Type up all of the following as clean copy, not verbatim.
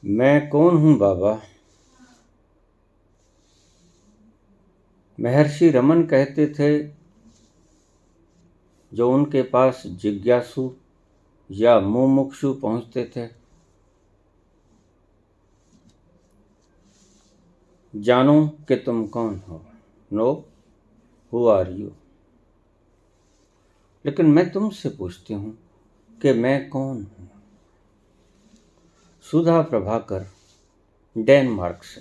मैं कौन हूँ बाबा? महर्षि रमन कहते थे, जो उनके पास जिज्ञासु या मुमुक्षु पहुँचते थे, जानो कि तुम कौन हो। No, who are you. लेकिन मैं तुमसे पूछती हूँ कि मैं कौन हूँ। सुधा प्रभाकर, डेनमार्क से।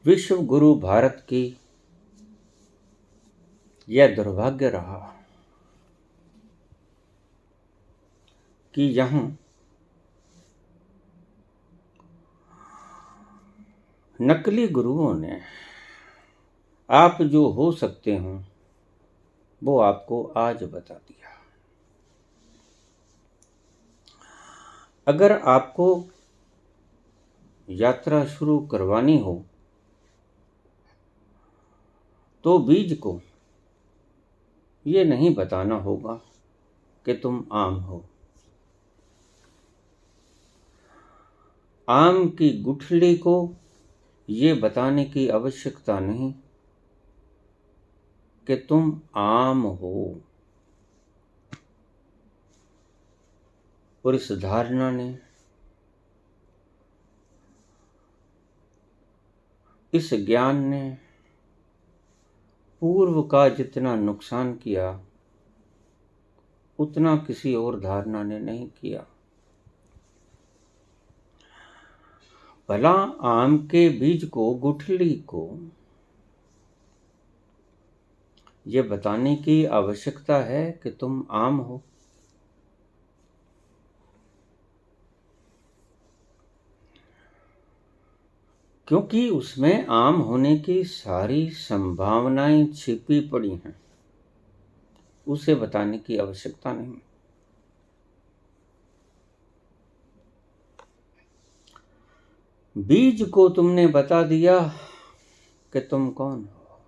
विश्व गुरु भारत की यह दुर्भाग्य रहा कि यहाँ नकली गुरुओं ने आप जो हो सकते हो वो आपको आज बता दिया। अगर आपको यात्रा शुरू करवानी हो तो बीज को ये नहीं बताना होगा कि तुम आम हो। आम की गुठली को ये बताने की आवश्यकता नहीं कि तुम आम हो। और इस धारणा ने, इस ज्ञान ने पूर्व का जितना नुकसान किया उतना किसी और धारणा ने नहीं किया। भला आम के बीज को, गुठली को ये बताने की आवश्यकता है कि तुम आम हो? क्योंकि उसमें आम होने की सारी संभावनाएं छिपी पड़ी हैं। उसे बताने की आवश्यकता नहीं। बीज को तुमने बता दिया कि तुम कौन हो।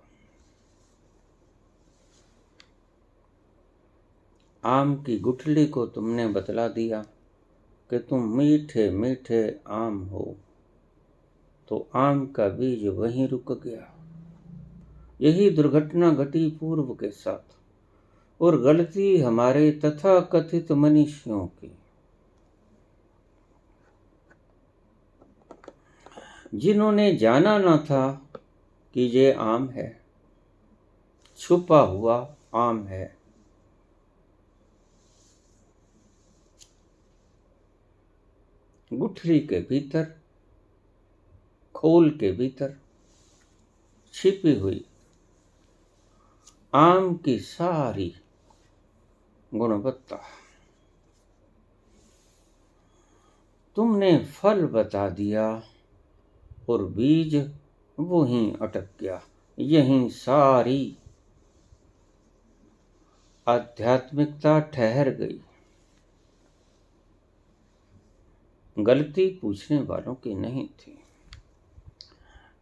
आम की गुठली को तुमने बतला दिया कि तुम मीठे मीठे आम हो, तो आम का बीज वहीं रुक गया। यही दुर्घटना घटी पूर्व के साथ, और गलती हमारे तथाकथित मनुष्यों की, जिन्होंने जाना न था कि ये आम है, छुपा हुआ आम है। गुठली के भीतर, खोल के भीतर छिपी हुई आम की सारी गुणवत्ता तुमने फल बता दिया और बीज वहीं अटक गया। यहीं सारी आध्यात्मिकता ठहर गई। गलती पूछने वालों की नहीं थी,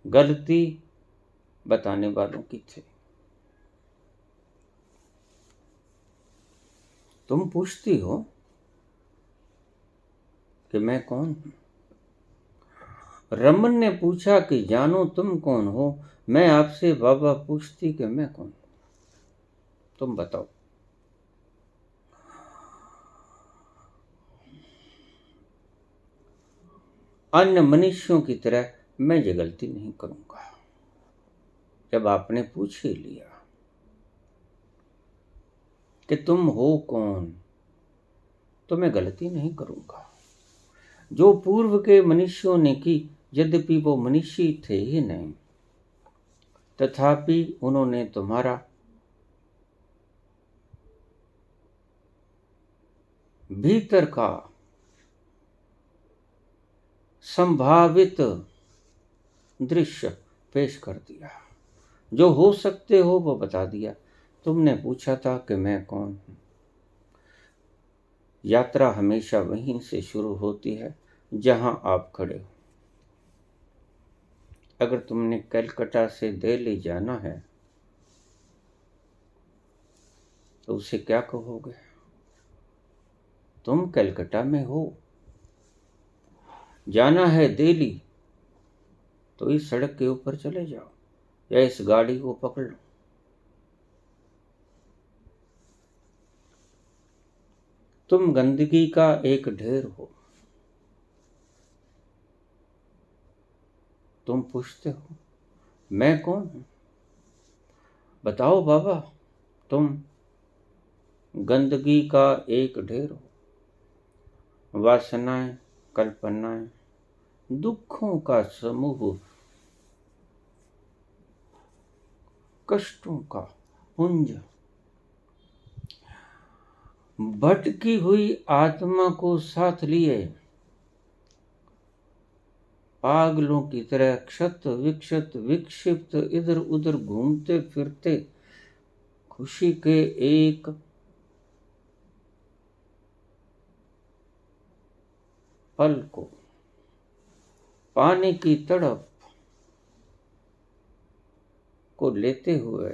गलती बताने वालों की थी। तुम पूछती हो कि मैं कौन हूं। रमन ने पूछा कि जानो तुम कौन हो। मैं आपसे बाबा पूछती कि मैं कौन हूं, तुम बताओ। अन्य मनुष्यों की तरह मैं ये गलती नहीं करूंगा। जब आपने पूछ ही लिया कि तुम हो कौन, तो मैं गलती नहीं करूंगा। जो पूर्व के मनुष्यों ने की, यद्यपि वो मनुष्य थे ही नहीं, तथापि उन्होंने तुम्हारा भीतर का संभावित दृश्य पेश कर दिया। जो हो सकते हो वो बता दिया। तुमने पूछा था कि मैं कौन हूं। यात्रा हमेशा वहीं से शुरू होती है जहां आप खड़े हो। अगर तुमने कलकत्ता से दिल्ली जाना है तो उसे क्या कहोगे? तुम कलकत्ता में हो, जाना है दिल्ली, तो इस सड़क के ऊपर चले जाओ या इस गाड़ी को पकड़ लो। तुम गंदगी का एक ढेर हो। तुम पूछते हो मैं कौन हूं? बताओ बाबा, तुम गंदगी का एक ढेर हो। वासनाएं, कल्पनाएं, दुखों का समूह, कष्टों का पुंज। भटकी हुई आत्मा को साथ लिए पागलों की तरह क्षत विक्षत विक्षिप्त इधर उधर घूमते फिरते खुशी के एक पल को पाने की तड़प को लेते हुए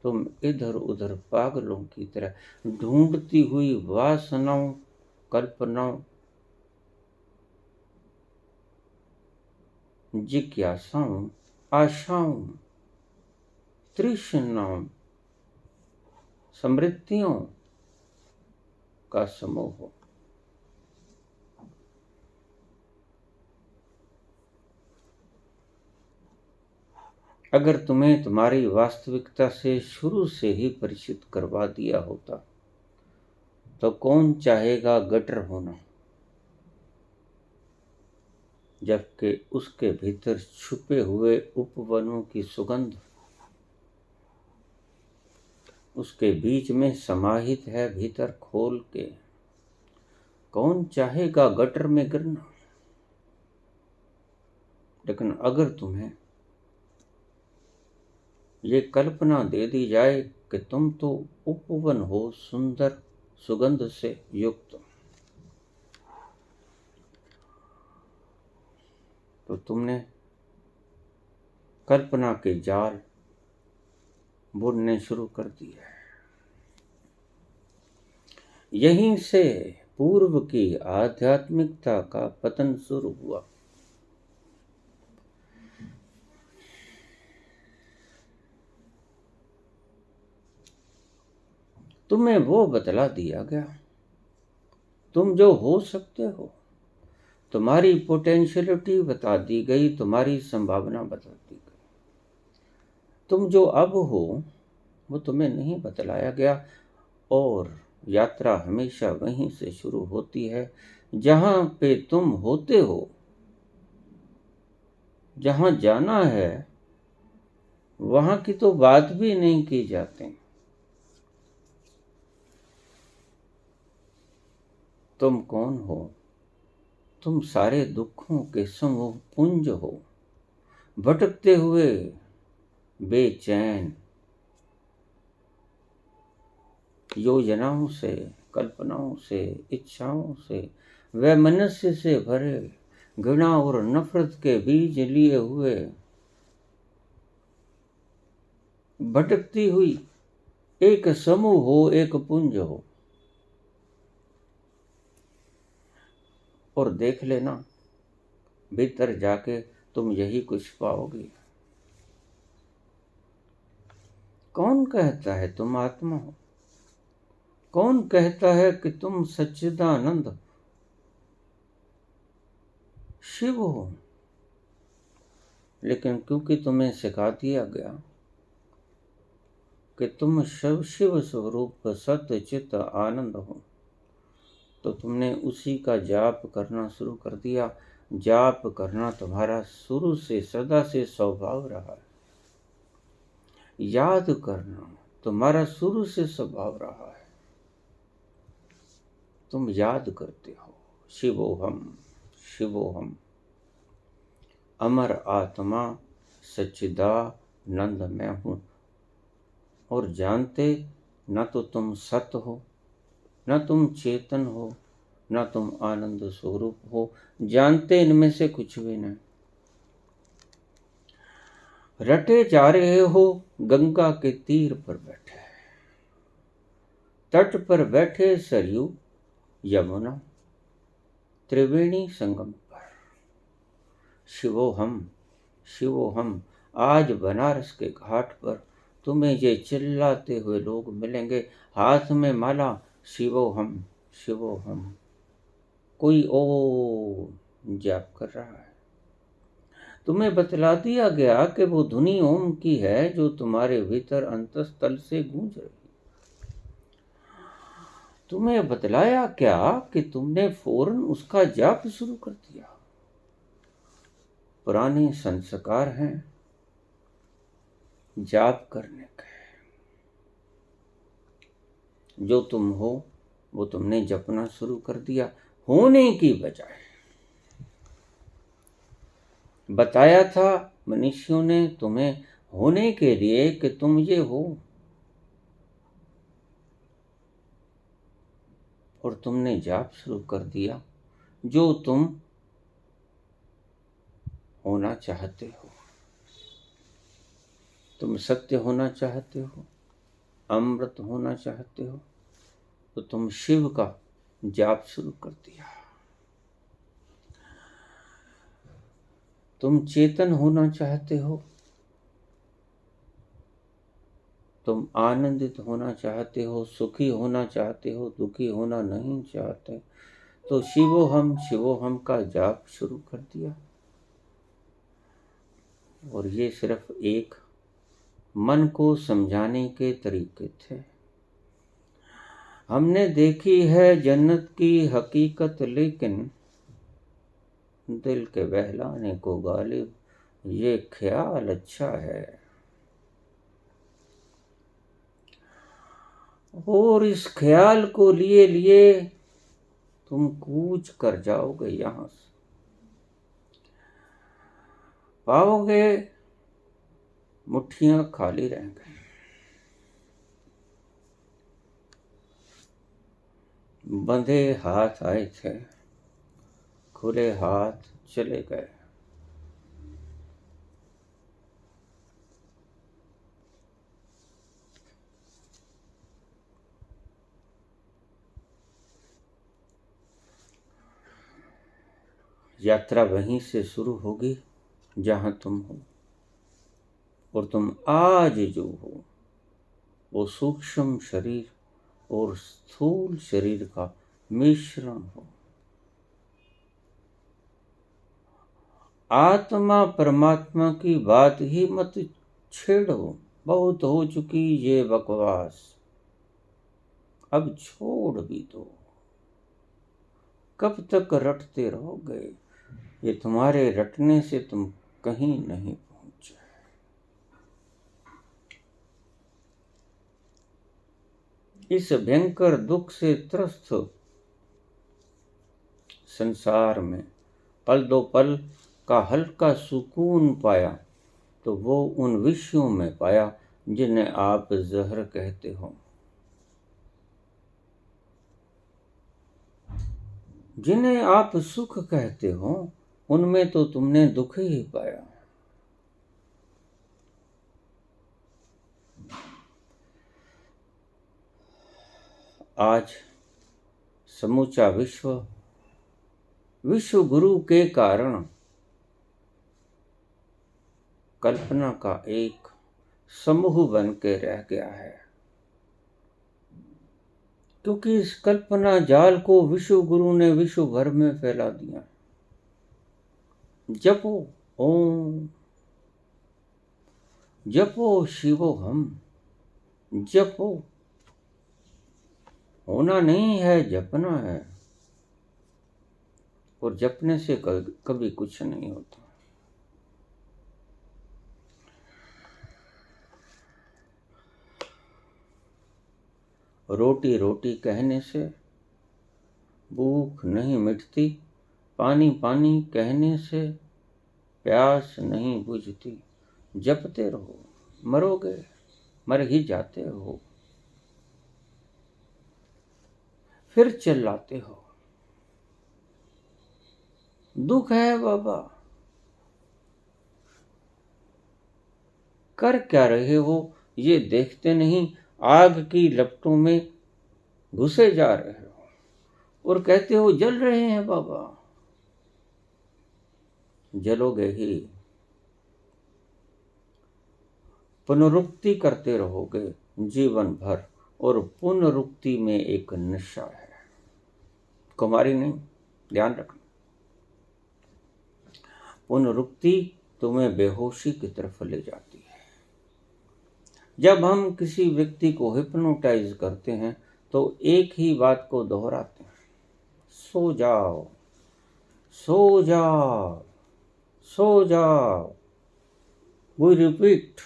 तुम इधर उधर पागलों की तरह ढूंढती हुई वासनाओं, कल्पनाओं, जिज्ञासाओं, आशाओं, तृष्णाओं, समृद्धियों का समूह हो। अगर तुम्हें तुम्हारी वास्तविकता से शुरू से ही परिचित करवा दिया होता तो कौन चाहेगा गटर होना, जबकि उसके भीतर छुपे हुए उपवनों की सुगंध उसके बीच में समाहित है भीतर खोल के। कौन चाहेगा गटर में गिरना? लेकिन अगर तुम्हें ये कल्पना दे दी जाए कि तुम तो उपवन हो, सुंदर सुगंध से युक्त, तो तुमने कल्पना के जाल बुनने शुरू कर दिए। यहीं से पूर्व की आध्यात्मिकता का पतन शुरू हुआ। तुम्हें वो बतला दिया गया तुम जो हो सकते हो, तुम्हारी पोटेंशियलिटी बता दी गई, तुम्हारी संभावना बता दी गई। तुम जो अब हो वो तुम्हें नहीं बतलाया गया, और यात्रा हमेशा वहीं से शुरू होती है जहां पे तुम होते हो। जहां जाना है वहां की तो बात भी नहीं की जाती। तुम कौन हो? तुम सारे दुखों के समूह पुंज हो, भटकते हुए, बेचैन, योजनाओं से, कल्पनाओं से, इच्छाओं से, वैमनस्य से भरे, घृणा और नफरत के बीज लिए हुए भटकती हुई एक समूह हो, एक पुंज हो। और देख लेना, भीतर जाके तुम यही कुछ पाओगे। कौन कहता है तुम आत्मा हो? कौन कहता है कि तुम सच्चिदानंद शिव हो? लेकिन क्योंकि तुम्हें सिखा दिया गया कि तुम शिव स्वरूप सत्य चित्त आनंद हो, तो तुमने उसी का जाप करना शुरू कर दिया। जाप करना तुम्हारा शुरू से सदा से स्वभाव रहा है। याद करना तुम्हारा शुरू से स्वभाव रहा है। तुम याद करते हो शिवोहम शिवोहम, अमर आत्मा सच्चिदानंद मैं हूं। और जानते न तो तुम सत्य हो, न तुम चेतन हो, न तुम आनंद स्वरूप हो। जानते इनमें से कुछ भी नहीं। रटे जा रहे हो गंगा के तीर पर बैठे, तट पर बैठे सरयू यमुना त्रिवेणी संगम पर। शिवोहम शिवोहम आज बनारस के घाट पर तुम्हें ये चिल्लाते हुए लोग मिलेंगे, हाथ में माला, शिवोहम शिवोहम। कोई ओम जाप कर रहा है। तुम्हें बतला दिया गया कि वो धुनी ओम की है जो तुम्हारे भीतर अंतस्तल से गूंज रही। तुम्हें बतलाया क्या कि तुमने फौरन उसका जाप शुरू कर दिया। पुराने संस्कार हैं जाप करने के। जो तुम हो वो तुमने जपना शुरू कर दिया, होने की बजाय। बताया था मनुष्यों ने तुम्हें होने के लिए कि तुम ये हो, और तुमने जाप शुरू कर दिया जो तुम होना चाहते हो। तुम सत्य होना चाहते हो, अमृत होना चाहते हो, तो तुम शिव का जाप शुरू कर दिया। तुम चेतन होना चाहते हो, तुम आनंदित होना चाहते हो, सुखी होना चाहते हो, दुखी होना नहीं चाहते, तो शिवोहम का जाप शुरू कर दिया। और ये सिर्फ एक मन को समझाने के तरीके थे। हमने देखी है जन्नत की हकीकत, लेकिन दिल के बहलाने को गालिब ये ख्याल अच्छा है। और इस ख्याल को लिए लिए तुम कूच कर जाओगे यहां से। पाओगे मुट्ठियां खाली रह गई। बंधे हाथ आए थे, खुले हाथ चले गए। यात्रा वहीं से शुरू होगी जहां तुम हो। और तुम आज जो हो वो सूक्ष्म शरीर और स्थूल शरीर का मिश्रण हो। आत्मा परमात्मा की बात ही मत छेड़ो, बहुत हो चुकी ये बकवास, अब छोड़ भी दो। कब तक रटते रहोगे? ये तुम्हारे रटने से तुम कहीं नहीं पहुंचे। इस भयंकर दुख से त्रस्त संसार में पल दो पल का हल्का सुकून पाया तो वो उन विषयों में पाया जिन्हें आप जहर कहते हो, जिन्हें आप सुख कहते हो, उनमें तो तुमने दुख ही पाया। आज समूचा विश्व गुरु के कारण कल्पना का एक समूह बन के रह गया है, क्योंकि इस कल्पना जाल को विश्व गुरु ने विश्व भर में फैला दिया। जपो ओम, जपो शिवोहम, जपो। होना नहीं है, जपना है। और जपने से कभी कुछ नहीं होता। रोटी रोटी कहने से भूख नहीं मिटती, पानी पानी कहने से प्यास नहीं बुझती। जपते रहो, मरोगे, मर ही जाते हो, फिर चिल्लाते हो दुख है बाबा। कर क्या रहे हो ये देखते नहीं, आग की लपटों में घुसे जा रहे हो और कहते हो जल रहे हैं बाबा। जलोगे ही, पुनरुक्ति करते रहोगे जीवन भर, और पुनरुक्ति में एक नशा है, कुमारी नहीं, ध्यान रखना। पुनरुक्ति तुम्हें बेहोशी की तरफ ले जाती है। जब हम किसी व्यक्ति को हिप्नोटाइज करते हैं तो एक ही बात को दोहराते हैं, सो जाओ सो जाओ सो जाओ। वी रिपीट,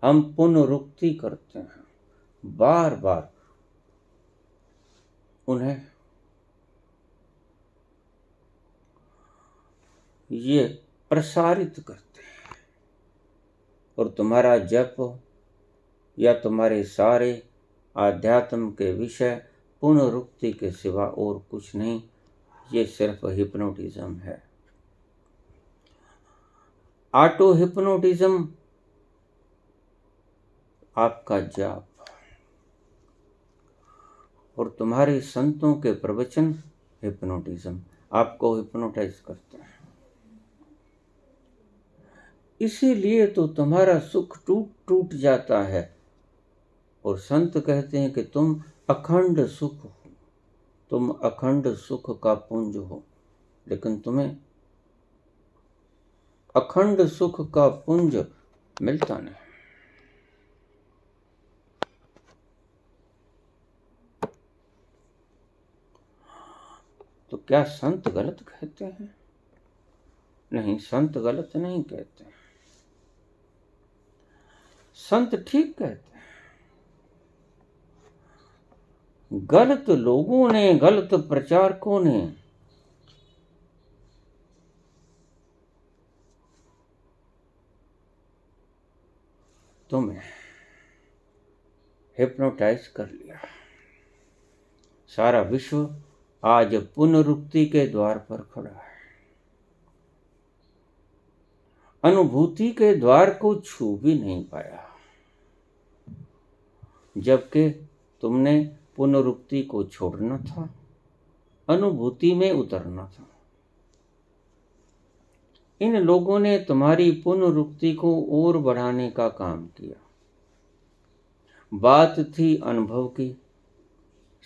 हम पुनरुक्ति करते हैं, बार बार उन्हें ये प्रसारित करते हैं, और तुम्हारा जप या तुम्हारे सारे आध्यात्म के विषय पुनरुक्ति के सिवा और कुछ नहीं, ये सिर्फ हिप्नोटिज्म है। ऑटो हिप्नोटिज्म आपका जाप, और तुम्हारे संतों के प्रवचन हिप्नोटिज्म आपको हिप्नोटाइज करते हैं। इसीलिए तो तुम्हारा सुख टूट टूट जाता है, और संत कहते हैं कि तुम अखंड सुख हो, तुम अखंड सुख का पुंज हो, लेकिन तुम्हें अखंड सुख का पुंज मिलता नहीं। तो क्या संत गलत कहते हैं? नहीं, संत गलत नहीं कहते, संत ठीक कहते हैं। गलत लोगों ने, गलत प्रचारकों ने तुम्हें हिप्नोटाइज कर लिया। सारा विश्व आज पुनरुक्ति के द्वार पर खड़ा है, अनुभूति के द्वार को छू भी नहीं पाया, जबकि तुमने पुनरुक्ति को छोड़ना था, अनुभूति में उतरना था। इन लोगों ने तुम्हारी पुनरुक्ति को और बढ़ाने का काम किया। बात थी अनुभव की,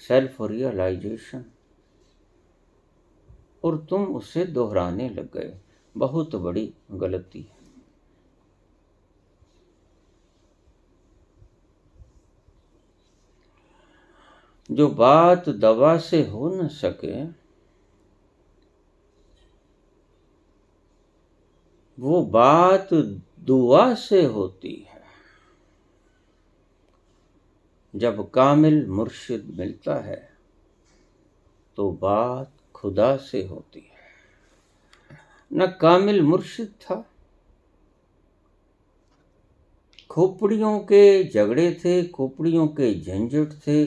सेल्फ रियलाइजेशन, और तुम उसे दोहराने लग गए। बहुत बड़ी गलती है। जो बात दवा से हो न सके, वो बात दुआ से होती है। जब कामिल मुर्शिद मिलता है तो बात खुदा से होती है। न कामिल मुर्शिद था, खोपड़ियों के झगड़े थे, खोपड़ियों के झंझट थे,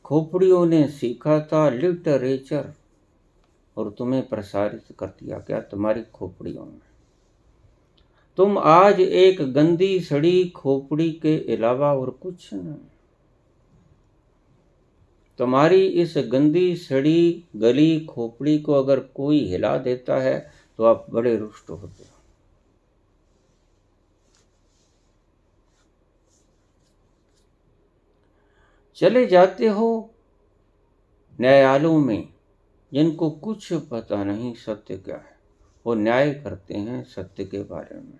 खोपड़ियों ने सीखा था लिटरेचर और तुम्हें प्रसारित कर दिया। क्या तुम्हारी खोपड़ियों में? तुम आज एक गंदी सड़ी खोपड़ी के अलावा और कुछ नहीं। तुम्हारी इस गंदी सड़ी गली खोपड़ी को अगर कोई हिला देता है तो आप बड़े रुष्ट होते हो। चले जाते हो न्यायालयों में, जिनको कुछ पता नहीं सत्य क्या है, वो न्याय करते हैं सत्य के बारे में।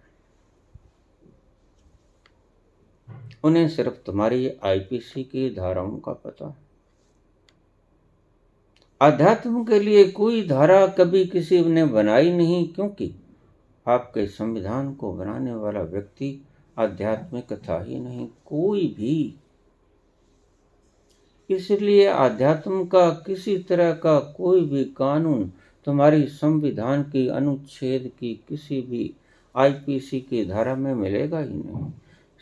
उन्हें सिर्फ तुम्हारी आईपीसी की धाराओं का पता है। अध्यात्म के लिए कोई धारा कभी किसी ने बनाई नहीं, क्योंकि आपके संविधान को बनाने वाला व्यक्ति आध्यात्मिक था ही नहीं, कोई भी। इसलिए आध्यात्म का किसी तरह का कोई भी कानून तुम्हारी संविधान की अनुच्छेद की किसी भी आईपीसी की धारा में मिलेगा ही नहीं।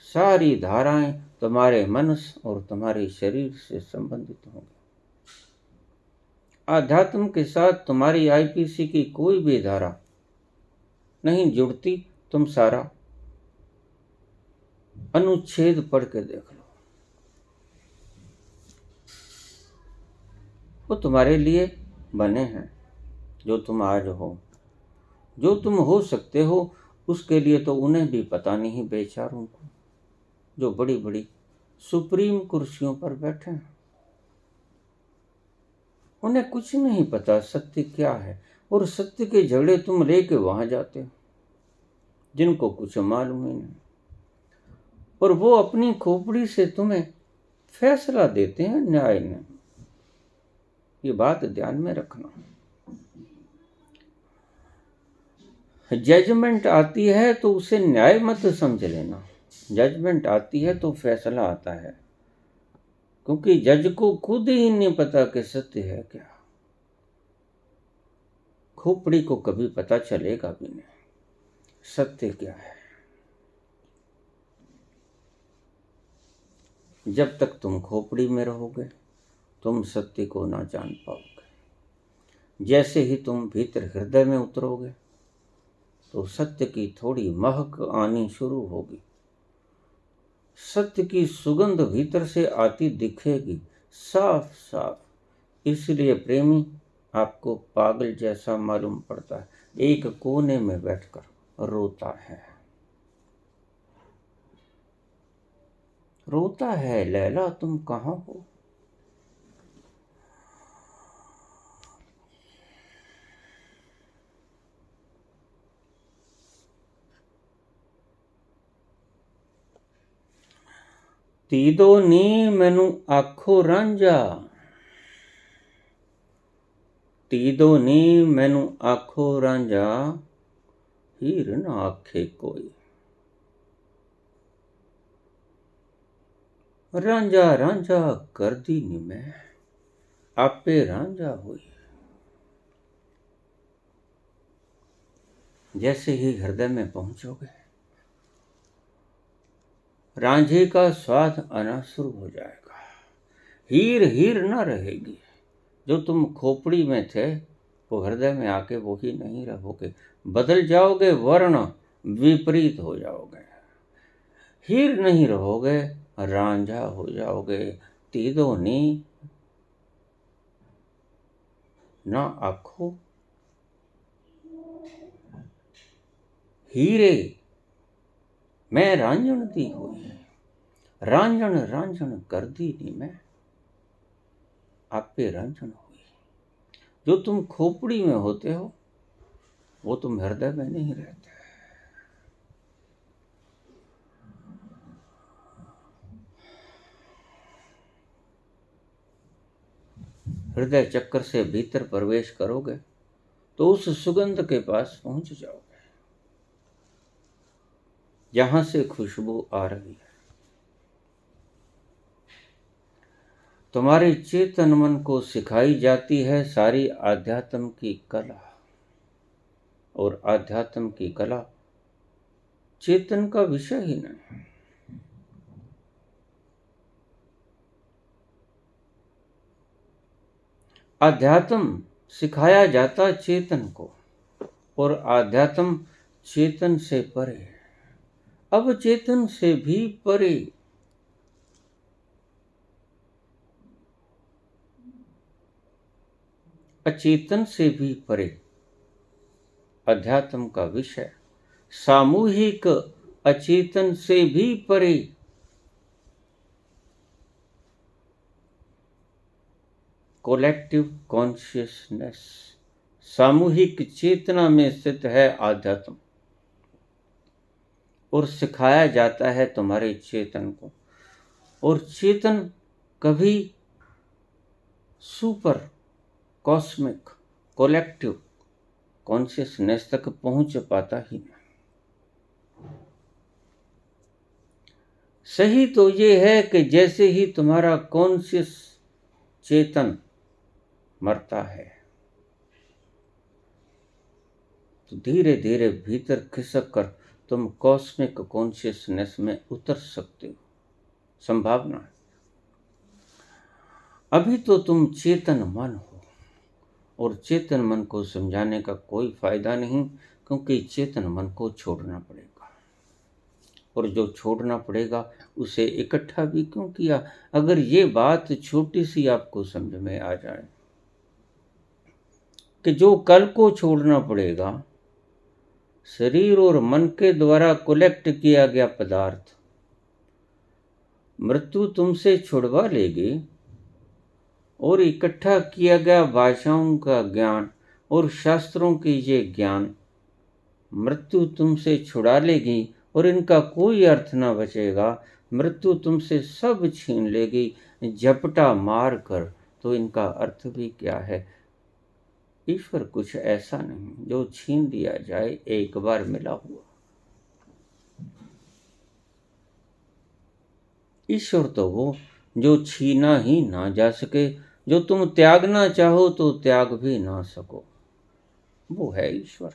सारी धाराएं तुम्हारे मन और तुम्हारे शरीर से संबंधित होंगी। आध्यात्म के साथ तुम्हारी आईपीसी की कोई भी धारा नहीं जुड़ती। तुम सारा अनुच्छेद पढ़ के देख लो, वो तुम्हारे लिए बने हैं। जो तुम आज हो, जो तुम हो सकते हो, उसके लिए तो उन्हें भी पता नहीं, बेचारों को, जो बड़ी बड़ी सुप्रीम कुर्सियों पर बैठे हैं। उन्हें कुछ नहीं पता सत्य क्या है, और सत्य के झगड़े तुम लेके वहां जाते हो, जिनको कुछ मालूम ही नहीं, और वो अपनी खोपड़ी से तुम्हें फैसला देते हैं, न्याय नहीं। ये बात ध्यान में रखना। जजमेंट आती है तो उसे न्याय मत समझ लेना। जजमेंट आती है तो फैसला आता है, क्योंकि जज को खुद ही नहीं पता कि सत्य है क्या। खोपड़ी को कभी पता चलेगा भी नहीं सत्य क्या है। जब तक तुम खोपड़ी में रहोगे, तुम सत्य को ना जान पाओगे। जैसे ही तुम भीतर हृदय में उतरोगे, तो सत्य की थोड़ी महक आनी शुरू होगी। सत्य की सुगंध भीतर से आती दिखेगी, साफ साफ। इसलिए प्रेमी आपको पागल जैसा मालूम पड़ता है, एक कोने में बैठकर रोता है। रोता है, लैला तुम कहाँ हो? तीदो नी मैनू आखो रांझा, तीदो नी मैनू आखो रांझा, हीर ना आखे कोई। रांझा रांझा करदी नी मैं, आपे रांझा हुई। जैसे ही हृदय में पहुंचोगे, रांझे का स्वाद आना शुरू हो जाएगा। हीर हीर न रहेगी। जो तुम खोपड़ी में थे, वो हृदय में आके वो ही नहीं रहोगे, बदल जाओगे, वर्ण विपरीत हो जाओगे। हीर नहीं रहोगे, रांझा हो जाओगे। तीदो नी ना आखो हीरे, मैं रांझण दी हुई। रांझण रांझण कर दी नी मैं, आपे रांझण हुई। जो तुम खोपड़ी में होते हो, वो तुम हृदय में नहीं रहते। हृदय चक्कर से भीतर प्रवेश करोगे, तो उस सुगंध के पास पहुंच जाओगे, जहां से खुशबू आ रही है। तुम्हारे चेतन मन को सिखाई जाती है सारी आध्यात्म की कला, और आध्यात्म की कला चेतन का विषय ही नहीं। आध्यात्म सिखाया जाता चेतन को, और आध्यात्म चेतन से परे, अब चेतन से भी परे। अचेतन से भी परे अध्यात्म का विषय, सामूहिक अचेतन से भी परे। कोलेक्टिव कॉन्शियसनेस, सामूहिक चेतना में स्थित है आध्यात्म, और सिखाया जाता है तुम्हारे चेतन को। और चेतन कभी सुपर कॉस्मिक कोलेक्टिव कॉन्शियसनेस तक पहुंच पाता ही नहीं। सही तो ये है कि जैसे ही तुम्हारा कॉन्शियस चेतन मरता है, तो धीरे धीरे भीतर खिसक कर तुम कॉस्मिक कॉन्शियसनेस में उतर सकते हो। संभावना है। अभी तो तुम चेतन मन हो, और चेतन मन को समझाने का कोई फायदा नहीं, क्योंकि चेतन मन को छोड़ना पड़ेगा। और जो छोड़ना पड़ेगा उसे इकट्ठा भी क्यों किया। अगर ये बात छोटी सी आपको समझ में आ जाए कि जो कल को छोड़ना पड़ेगा, शरीर और मन के द्वारा कलेक्ट किया गया पदार्थ मृत्यु तुमसे छुड़वा लेगी, और इकट्ठा किया गया भाषाओं का ज्ञान और शास्त्रों की ये ज्ञान मृत्यु तुमसे छुड़ा लेगी, और इनका कोई अर्थ ना बचेगा। मृत्यु तुमसे सब छीन लेगी झपटा मार कर, तो इनका अर्थ भी क्या है। ईश्वर कुछ ऐसा नहीं जो छीन दिया जाए एक बार मिला हुआ। ईश्वर तो वो जो छीना ही ना जा सके, जो तुम त्यागना चाहो तो त्याग भी ना सको, वो है ईश्वर।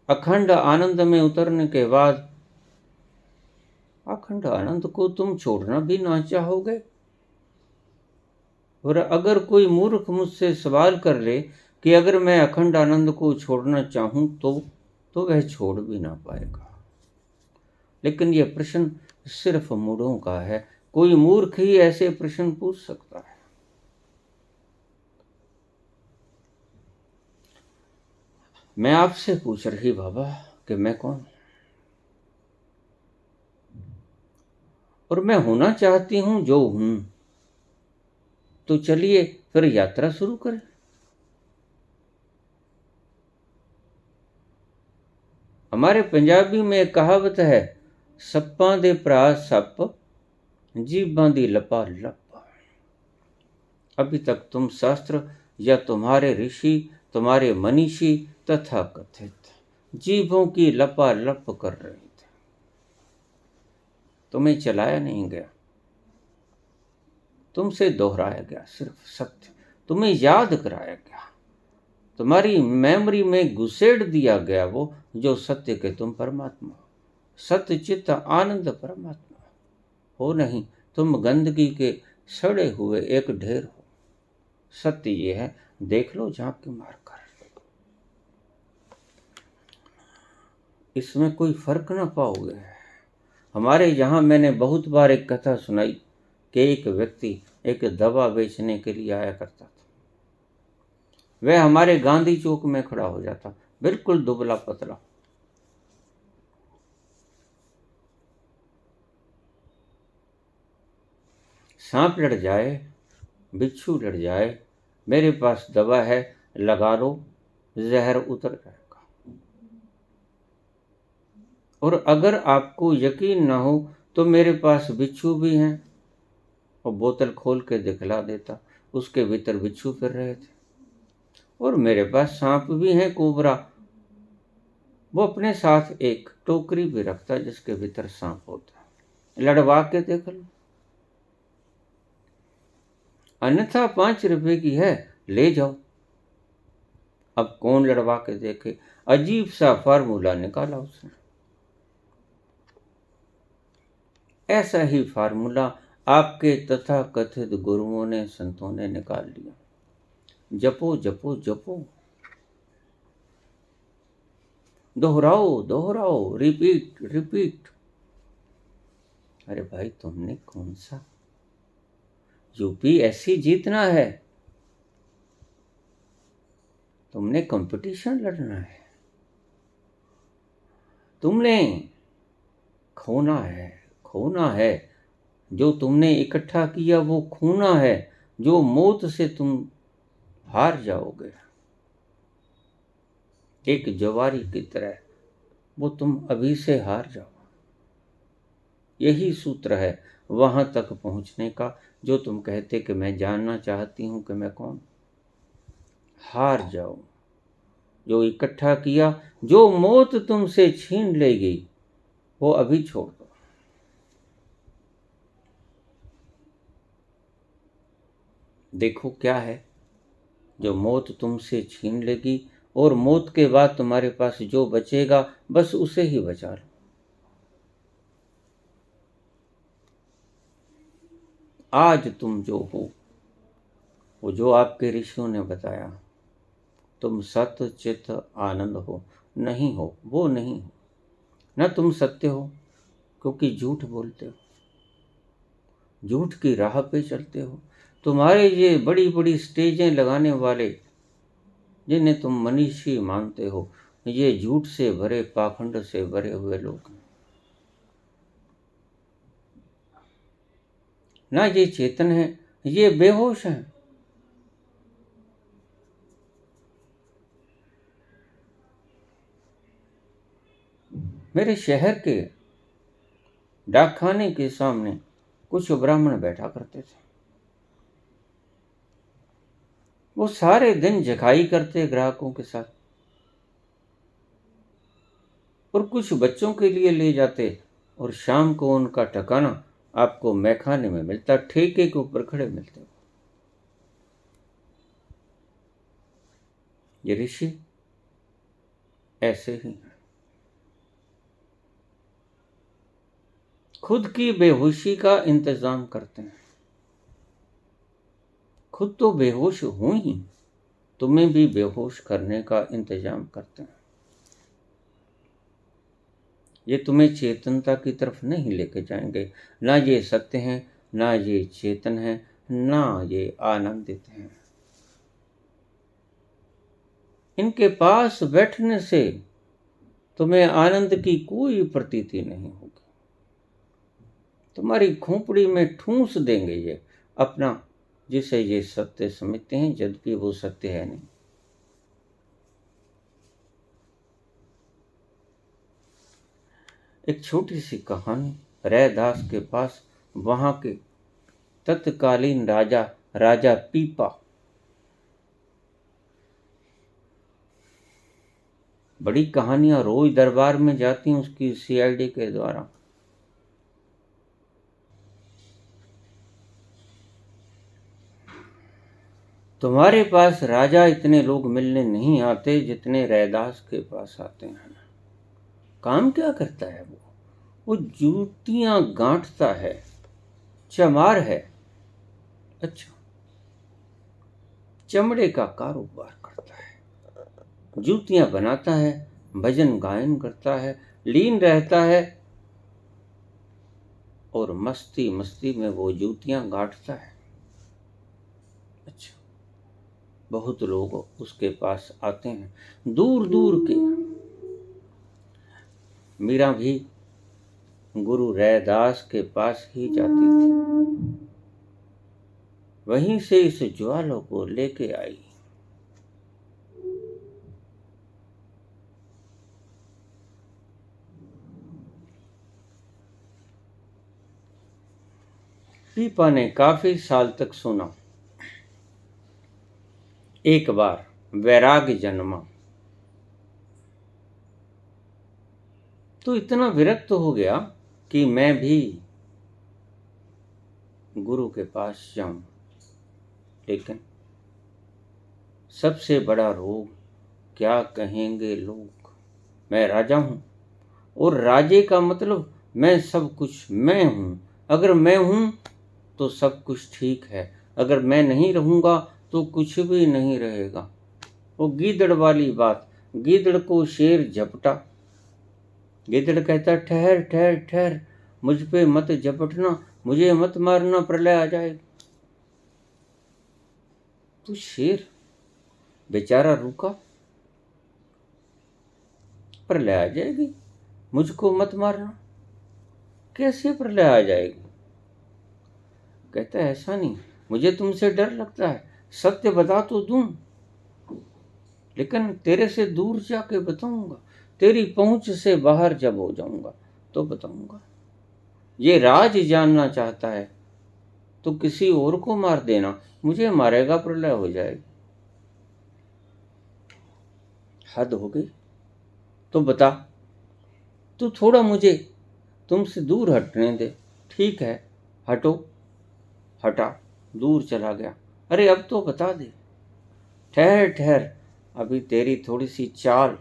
अखंड आनंद में उतरने के बाद अखंड आनंद को तुम छोड़ना भी ना चाहोगे। और अगर कोई मूर्ख मुझसे सवाल कर ले कि अगर मैं अखंड आनंद को छोड़ना चाहूं तो वह छोड़ भी ना पाएगा। लेकिन यह प्रश्न सिर्फ मूढ़ों का है। कोई मूर्ख ही ऐसे प्रश्न पूछ सकता है। मैं आपसे पूछ रही बाबा कि मैं कौन, और मैं होना चाहती हूं जो हूं। तो चलिए फिर यात्रा शुरू करें। हमारे पंजाबी में एक कहावत है, सप्पां दे भरा सप, जीभां दी लपा लप। अभी तक तुम शास्त्र या तुम्हारे ऋषि, तुम्हारे मनीषी तथा कथित जीभों की लपा लप कर रहे थे। तुम्हें चलाया नहीं गया, तुमसे दोहराया गया सिर्फ सत्य। तुम्हें याद कराया गया, तुम्हारी मेमोरी में घुसेड़ दिया गया वो जो सत्य के तुम परमात्मा हो, सत्य चित्त आनंद परमात्मा हो नहीं, तुम गंदगी के सड़े हुए एक ढेर हो। सत्य ये है, देख लो झांक के मार कर, इसमें कोई फर्क ना पाओगे। हमारे यहाँ मैंने बहुत बार एक कथा सुनाई कि एक व्यक्ति एक दवा बेचने के लिए आया करता था। वह हमारे गांधी चौक में खड़ा हो जाता, बिल्कुल दुबला पतला। सांप लड़ जाए, बिच्छू लड़ जाए, मेरे पास दवा है, लगा लो, जहर उतर जाएगा। और अगर आपको यकीन ना हो तो मेरे पास बिच्छू भी हैं। और बोतल खोल के दिखला देता, उसके भीतर बिच्छू फिर रहे थे। और मेरे पास सांप भी हैं, कोबरा। वो अपने साथ एक टोकरी भी रखता जिसके भीतर सांप होता, लड़वा के देख लो, अन्यथा 5 रुपए की है, ले जाओ। अब कौन लड़वा के देखे। अजीब सा फार्मूला निकाला उसने। ऐसा ही फार्मूला आपके तथा कथित गुरुओं ने, संतों ने निकाल लिया। जपो जपो जपो, दोहराओ दोहराओ, रिपीट रिपीट। अरे भाई, तुमने कौन सा यूपीएससी जीतना है, तुमने कंपटीशन लड़ना है, तुमने खोना है, खोना है। जो तुमने इकट्ठा किया वो खोना है। जो मौत से तुम हार जाओगे एक जवारी की तरह, वो तुम अभी से हार जाओ। यही सूत्र है वहां तक पहुंचने का जो तुम कहते कि मैं जानना चाहती हूं कि मैं कौन। हार जाओ। जो इकट्ठा किया, जो मौत तुमसे छीन लेगी, वो अभी छोड़ दो। देखो क्या है जो मौत तुमसे छीन लेगी, और मौत के बाद तुम्हारे पास जो बचेगा बस उसे ही बचा लो। आज तुम जो हो, वो जो आपके ऋषियों ने बताया, तुम सत्य चित्त आनंद हो, नहीं हो, वो नहीं हो। न तुम सत्य हो, क्योंकि झूठ बोलते हो, झूठ की राह पे चलते हो। तुम्हारे ये बड़ी बड़ी स्टेजें लगाने वाले, जिन्हें तुम मनीषी मानते हो, ये झूठ से भरे, पाखंड से भरे हुए लोग हैं। ना ये चेतन है, ये बेहोश हैं। मेरे शहर के डाकखाने के सामने कुछ ब्राह्मण बैठा करते थे। वो सारे दिन जखाई करते ग्राहकों के साथ, और कुछ बच्चों के लिए ले जाते, और शाम को उनका ठिकाना आपको मैखाने में मिलता, ठेके के ऊपर खड़े मिलते। ये ऋषि ऐसे ही हैं। खुद की बेहोशी का इंतजाम करते हैं। खुद तो बेहोश हूं ही, तुम्हें भी बेहोश करने का इंतजाम करते हैं। ये तुम्हें चेतनता की तरफ नहीं लेके जाएंगे। ना ये सत्य हैं, ना ये चेतन है, ना ये आनंदित हैं। इनके पास बैठने से तुम्हें आनंद की कोई प्रतीति नहीं होगी। तुम्हारी खोपड़ी में ठूंस देंगे ये अपना, जिसे ये सत्य समझते हैं, यद्यपि वो सत्य है नहीं। एक छोटी सी कहानी, रैदास के पास वहां के तत्कालीन राजा राजा पीपा, बड़ी कहानियां रोज दरबार में जाती हैं उसकी सीआईडी के द्वारा। तुम्हारे पास राजा इतने लोग मिलने नहीं आते जितने रैदास के पास आते हैं। काम क्या करता है वो जूतियां गांठता है, चमार है। अच्छा, चमड़े का कारोबार करता है, जूतियां बनाता है, भजन गायन करता है, लीन रहता है, और मस्ती मस्ती में वो जूतियां गांठता है। अच्छा, बहुत लोग उसके पास आते हैं, दूर दूर के। मीरा भी गुरु रैदास के पास ही जाती थी, वहीं से इस ज्वाला को लेके आई। पीपा ने काफी साल तक सुना। एक बार वैराग्य जन्मा तो इतना विरक्त हो गया कि मैं भी गुरु के पास जाऊं। लेकिन सबसे बड़ा रोग, क्या कहेंगे लोग, मैं राजा हूं, और राजे का मतलब मैं सब कुछ मैं हूं। अगर मैं हूं तो सब कुछ ठीक है, अगर मैं नहीं रहूंगा तो कुछ भी नहीं रहेगा। वो गीदड़ वाली बात, गीदड़ को शेर झपटा। गीदड़ कहता, ठहर ठहर ठहर, मुझ पे मत झपटना, मुझे मत मारना, प्रलय आ जाएगा। तो शेर बेचारा रुका, प्रलय आ जाएगी, मुझको मत मारना, कैसे प्रलय आ जाएगी। कहता है, ऐसा नहीं, मुझे तुमसे डर लगता है, सत्य बता तो दूं, लेकिन तेरे से दूर जाके बताऊंगा, तेरी पहुंच से बाहर जब हो जाऊंगा तो बताऊंगा। ये राज जानना चाहता है तो किसी और को मार देना, मुझे मारेगा, प्रलय हो जाएगी। हद हो गई, तो बता, तू थोड़ा मुझे तुमसे दूर हटने दे। ठीक है, हटो। हटा, दूर चला गया। अरे अब तो बता दे। ठहर ठहर, अभी तेरी थोड़ी सी चाल,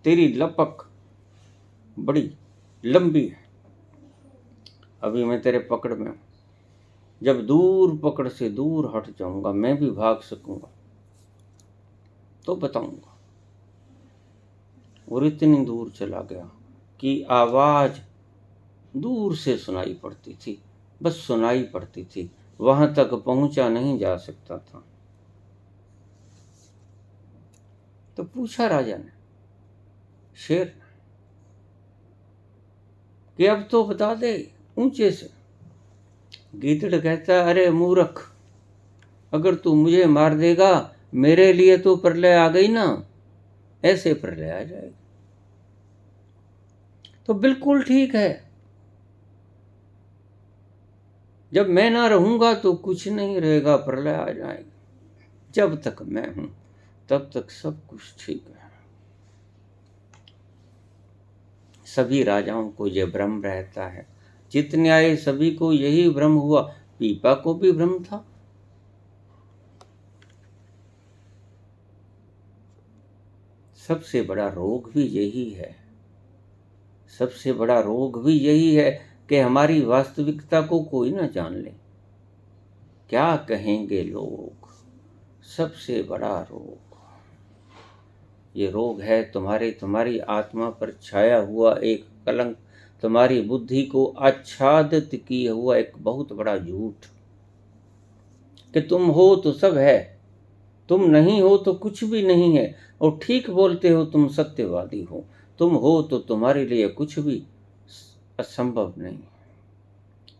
तेरी लपक बड़ी लंबी है, अभी मैं तेरे पकड़ में हूं। जब दूर पकड़ से दूर हट जाऊंगा, मैं भी भाग सकूंगा तो बताऊंगा। और इतनी दूर चला गया कि आवाज दूर से सुनाई पड़ती थी, बस सुनाई पड़ती थी, वहां तक पहुंचा नहीं जा सकता था। तो पूछा राजा ने शेर कि अब तो बता दे ऊंचे से। गीदड़ कहता, अरे मूर्ख, अगर तू मुझे मार देगा मेरे लिए तो प्रलय आ गई ना, ऐसे प्रलय आ जाएगी। तो बिल्कुल ठीक है, जब मैं ना रहूंगा तो कुछ नहीं रहेगा, प्रलय आ जाएगी। जब तक मैं हूं तब तक सब कुछ ठीक है। सभी राजाओं को यह भ्रम रहता है, जितने आए सभी को यही भ्रम हुआ। पीपा को भी भ्रम था। सबसे बड़ा रोग भी यही है, सबसे बड़ा रोग भी यही है कि हमारी वास्तविकता को कोई ना जान ले। क्या कहेंगे लोग, सबसे बड़ा रोग। ये रोग है तुम्हारी आत्मा पर छाया हुआ एक कलंक, तुम्हारी बुद्धि को आच्छादित किए हुआ एक बहुत बड़ा झूठ कि तुम हो तो सब है, तुम नहीं हो तो कुछ भी नहीं है। और ठीक बोलते हो, तुम सत्यवादी हो, तुम हो तो तुम्हारे लिए कुछ भी असंभव नहीं,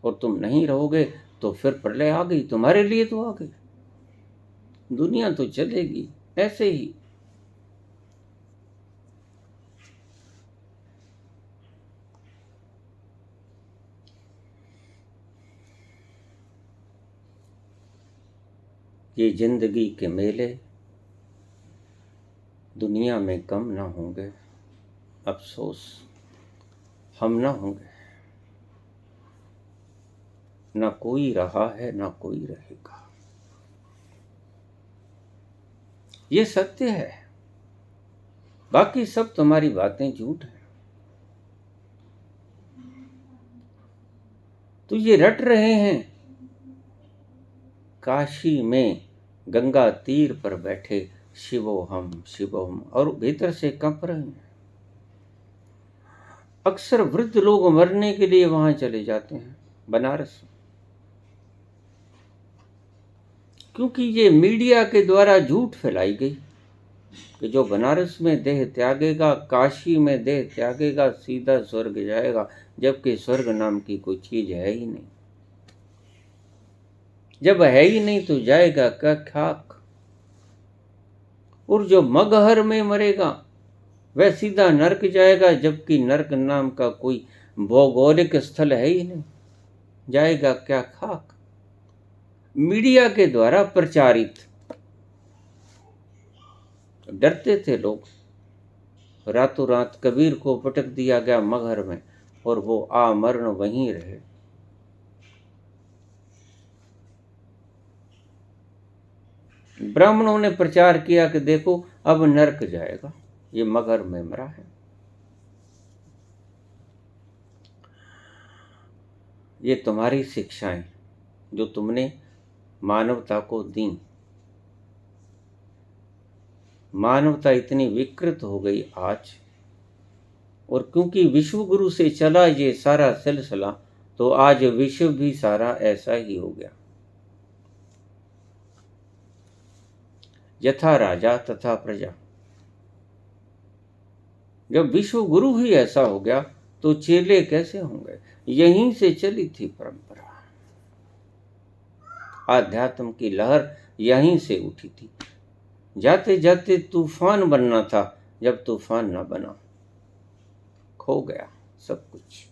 और तुम नहीं रहोगे तो फिर प्रलय आ गई, तुम्हारे लिए तो आ गई। दुनिया तो चलेगी ऐसे ही। ये जिंदगी के मेले दुनिया में कम ना होंगे, अफसोस हम ना होंगे। ना कोई रहा है ना कोई रहेगा, ये सत्य है। बाकी सब तुम्हारी बातें झूठ है। तो ये रट रहे हैं काशी में गंगा तीर पर बैठे शिवोहम, और भीतर से कंप रहे हैं। अक्सर वृद्ध लोग मरने के लिए वहां चले जाते हैं बनारस, क्योंकि ये मीडिया के द्वारा झूठ फैलाई गई कि जो बनारस में देह त्यागेगा, काशी में देह त्यागेगा, सीधा स्वर्ग जाएगा, जबकि स्वर्ग नाम की कोई चीज है ही नहीं। जब है ही नहीं तो जाएगा क्या खाक। और जो मगहर में मरेगा वह सीधा नरक जाएगा, जबकि नरक नाम का कोई भौगोलिक स्थल है ही नहीं, जाएगा क्या खाक। मीडिया के द्वारा प्रचारित। डरते थे लोग, रातों रात कबीर को पटक दिया गया मगहर में, और वो आमरण वहीं रहे। ब्राह्मणों ने प्रचार किया कि देखो अब नरक जाएगा, ये मगहर में मरा है। ये तुम्हारी शिक्षाएं जो तुमने मानवता को दी। मानवता इतनी विकृत हो गई आज, और क्योंकि विश्व गुरु से चला ये सारा सिलसिला, तो आज विश्व भी सारा ऐसा ही हो गया। यथा राजा तथा प्रजा। जब विश्व गुरु ही ऐसा हो गया तो चेले कैसे होंगे। यहीं से चली थी परंपरा, आध्यात्म की लहर यहीं से उठी थी। जाते जाते तूफान बनना था, जब तूफान न बना, खो गया सब कुछ।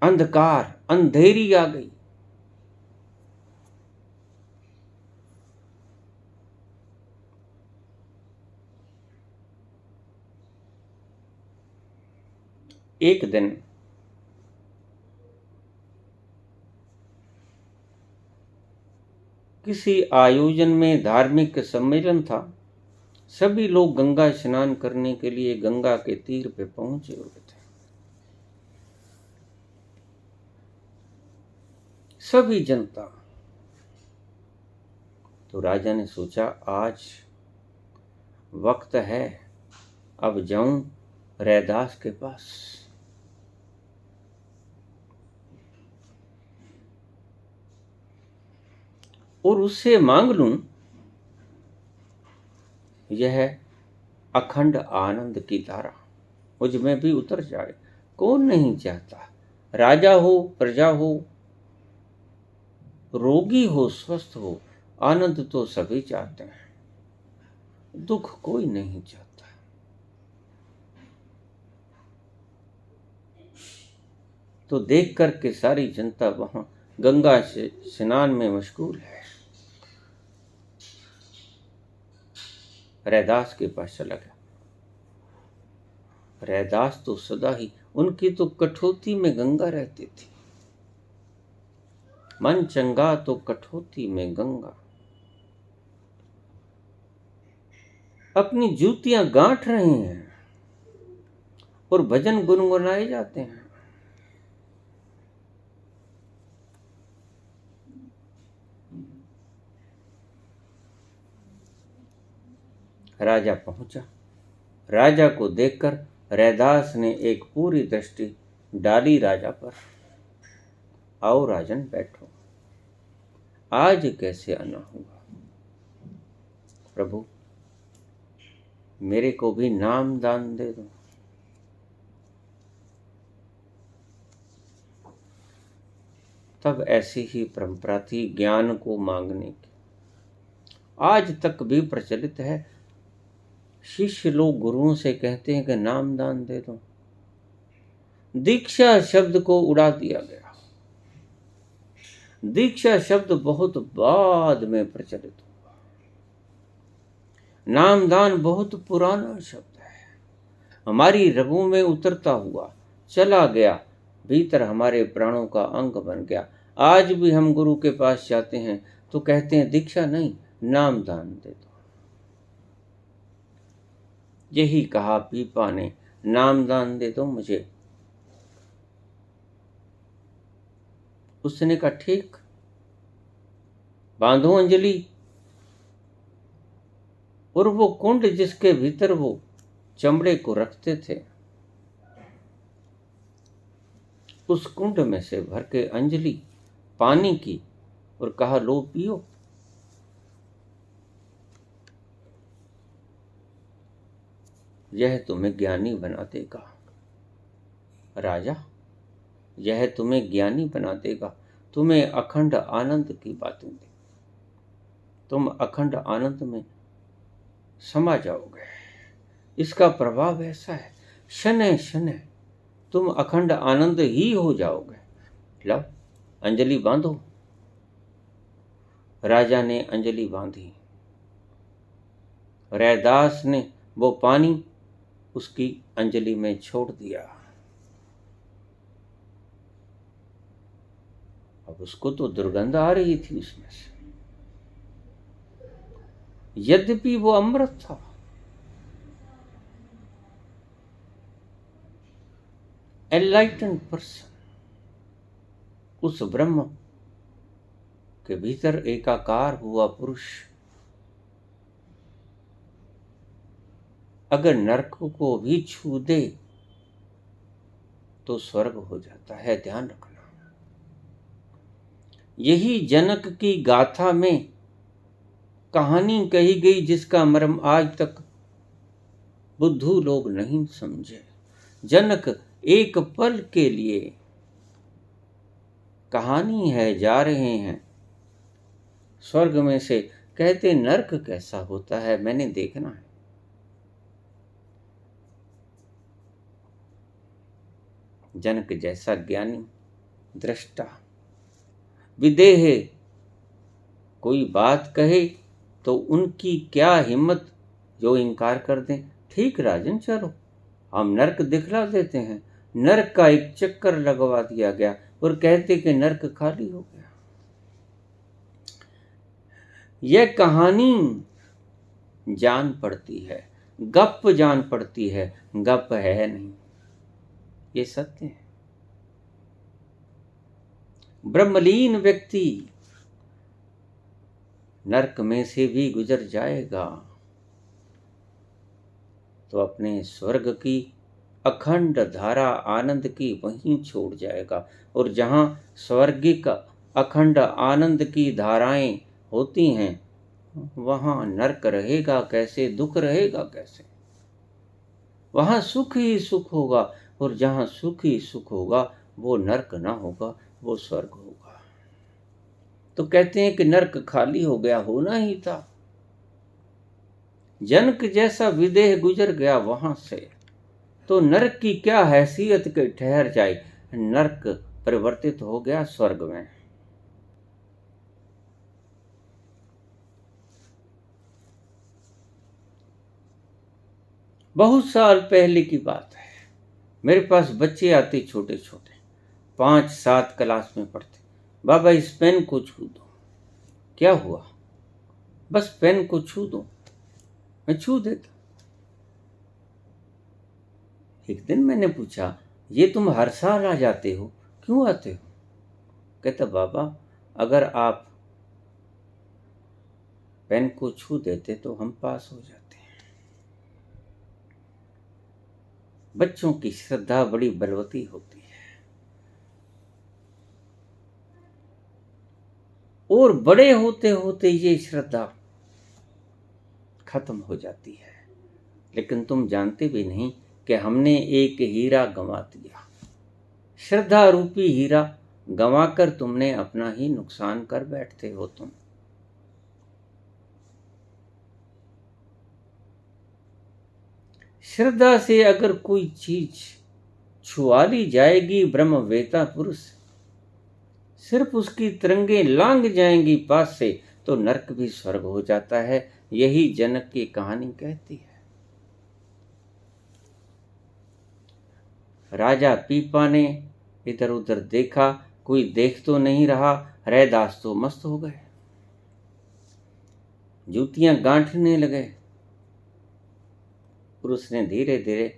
अंधकार, अंधेरी आ गई। एक दिन किसी आयोजन में धार्मिक सम्मेलन था। सभी लोग गंगा स्नान करने के लिए गंगा के तीर पे पहुंचे हुए थे। सभी जनता। तो राजा ने सोचा आज वक्त है, अब जाऊं रैदास के पास। और उससे मांग लूं यह अखंड आनंद की धारा मुझ में भी उतर जाए। कौन नहीं चाहता? राजा हो, प्रजा हो, रोगी हो, स्वस्थ हो, आनंद तो सभी चाहते हैं, दुख कोई नहीं चाहता। तो देख कर के सारी जनता वहां गंगा से स्नान में मशगूल है। रैदास के पास चला गया। रैदास तो सदा ही, उनकी तो कठौती में गंगा रहती थी। मन चंगा तो कठौती में गंगा। अपनी जूतियां गांठ रहे हैं और भजन गुनगुनाए जाते हैं। राजा पहुंचा। राजा को देखकर रैदास ने एक पूरी दृष्टि डाली राजा पर। आओ राजन, बैठो। आज कैसे आना हुआ? प्रभु, मेरे को भी नाम दान दे दो। तब ऐसी ही परंपरा थी ज्ञान को मांगने की, आज तक भी प्रचलित है। शिष्य लोग गुरुओं से कहते हैं कि नाम दान दे दो। दीक्षा शब्द को उड़ा दिया गया। दीक्षा शब्द बहुत बाद में प्रचलित हुआ। नामदान बहुत पुराना शब्द है, हमारी रगों में उतरता हुआ चला गया, भीतर हमारे प्राणों का अंग बन गया। आज भी हम गुरु के पास जाते हैं तो कहते हैं दीक्षा नहीं, नाम दान दे दो। यही कहा पीपा ने, नाम दान दे दो मुझे। उसने कहा ठीक, बांधो अंजलि। और वो कुंड जिसके भीतर वो चमड़े को रखते थे, उस कुंड में से भर के अंजलि पानी की और कहा लो पियो। यह तुम्हें ज्ञानी बना देगा राजा, यह तुम्हें ज्ञानी बना देगा, तुम्हें अखंड आनंद की बातें दे, तुम अखंड आनंद में समा जाओगे। इसका प्रभाव ऐसा है, शनै शनै तुम अखंड आनंद ही हो जाओगे। लो अंजलि बांधो। राजा ने अंजलि बांधी। रैदास ने वो पानी उसकी अंजलि में छोड़ दिया। अब उसको तो दुर्गंध आ रही थी उसमें से, यद्यपि वो अमृत था। एनलाइटेंड पर्सन, उस ब्रह्म के भीतर एकाकार हुआ पुरुष अगर नरक को भी छू दे तो स्वर्ग हो जाता है, ध्यान रखना। यही जनक की गाथा में कहानी कही गई जिसका मर्म आज तक बुद्धू लोग नहीं समझे। जनक एक पल के लिए कहानी है, जा रहे हैं स्वर्ग में से, कहते नरक कैसा होता है मैंने देखना है। जनक जैसा ज्ञानी, दृष्टा, विदेह कोई बात कहे तो उनकी क्या हिम्मत जो इनकार कर दें। ठीक राजन, चलो हम नरक दिखला देते हैं। नरक का एक चक्कर लगवा दिया गया और कहते कि नरक खाली हो गया। यह कहानी जान पड़ती है, गप जान पड़ती है, गप है नहीं, ये सत्य है। ब्रह्मलीन व्यक्ति नरक में से भी गुजर जाएगा तो अपने स्वर्ग की अखंड धारा आनंद की वहीं छोड़ जाएगा। और जहाँ स्वर्गिक अखंड आनंद की धाराएं होती हैं, वहाँ नरक रहेगा कैसे, दुख रहेगा कैसे? वहाँ सुख ही सुख होगा, और जहाँ सुख ही सुख होगा वो नरक ना होगा, वो स्वर्ग होगा। तो कहते हैं कि नरक खाली हो गया, होना ही था। जनक जैसा विदेह गुजर गया वहां से, तो नरक की क्या हैसियत के ठहर जाए। नरक परिवर्तित हो गया स्वर्ग में। बहुत साल पहले की बात है। मेरे पास बच्चे आते छोटे छोटे, 5-7 क्लास में पढ़ते। बाबा इस पेन को छू दो। क्या हुआ? बस पेन को छू दो। मैं छू देता। एक दिन मैंने पूछा, ये तुम हर साल आ जाते हो, क्यों आते हो? कहता, बाबा अगर आप पेन को छू देते तो हम पास हो जाते। बच्चों की श्रद्धा बड़ी बलवती होती है, और बड़े होते होते ये श्रद्धा खत्म हो जाती है। लेकिन तुम जानते भी नहीं कि हमने एक हीरा गंवा दिया। श्रद्धा रूपी हीरा गंवाकर तुमने अपना ही नुकसान कर बैठते हो। तुम श्रद्धा से अगर कोई चीज छुआ ली जाएगी ब्रह्मवेता पुरुष, सिर्फ उसकी तरंगे लांग जाएंगी पास से, तो नरक भी स्वर्ग हो जाता है। यही जनक की कहानी कहती है। राजा पीपा ने इधर उधर देखा, कोई देख तो नहीं रहा। रैदास तो मस्त हो गए, जूतियां गांठने लगे। और उसने धीरे धीरे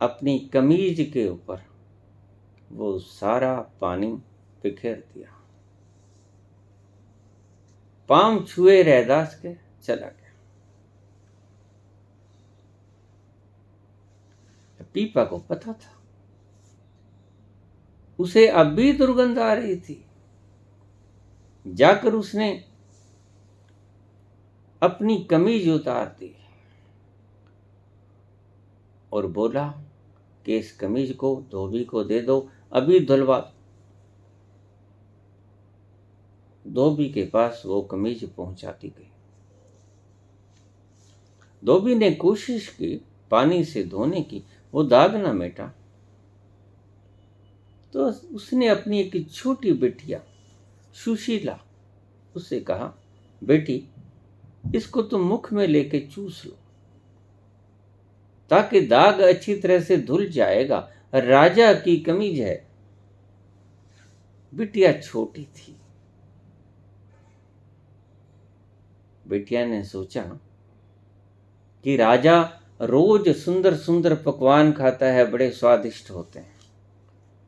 अपनी कमीज के ऊपर वो सारा पानी बिखेर दिया। पांव छुए रैदास के, चला गया। पीपा को पता था, उसे अब भी दुर्गंध आ रही थी। जाकर उसने अपनी कमीज उतार दी और बोला कि इस कमीज को धोबी को दे दो, अभी धुलवा। धोबी के पास वो कमीज पहुंचाती गई। धोबी ने कोशिश की पानी से धोने की, वो दाग ना मिटा। तो उसने अपनी एक छोटी बेटिया सुशीला, उससे कहा, बेटी इसको तुम मुख में लेके चूस लो, ताकि दाग अच्छी तरह से धुल जाएगा। राजा की कमीज है। बिटिया छोटी थी। बिटिया ने सोचा कि राजा रोज सुंदर सुंदर पकवान खाता है, बड़े स्वादिष्ट होते हैं,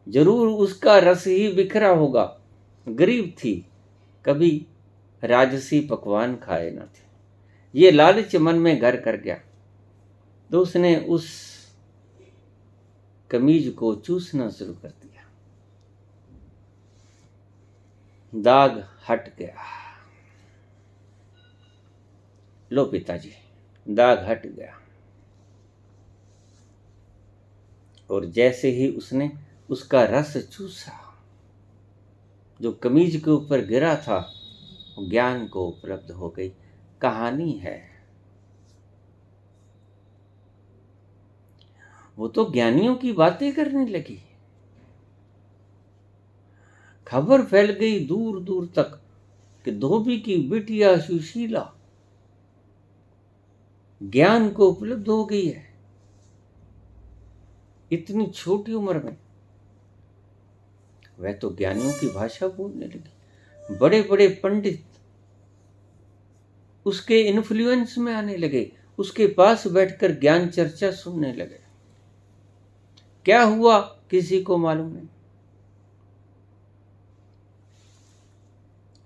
जरूर उसका रस ही बिखरा होगा। गरीब थी, कभी राजसी पकवान खाए न थे। ये लालच मन में घर कर गया, तो उसने उस कमीज को चूसना शुरू कर दिया। दाग हट गया। लो पिताजी, दाग हट गया। और जैसे ही उसने उसका रस चूसा, जो कमीज के ऊपर गिरा था, ज्ञान को उपलब्ध हो गई। कहानी है, वो तो ज्ञानियों की बातें करने लगी। खबर फैल गई दूर दूर तक कि धोबी की बिटिया सुशीला ज्ञान को उपलब्ध हो गई है, इतनी छोटी उम्र में। वह तो ज्ञानियों की भाषा बोलने लगी। बड़े बड़े पंडित उसके इन्फ्लुएंस में आने लगे, उसके पास बैठकर ज्ञान चर्चा सुनने लगे। क्या हुआ किसी को मालूम नहीं।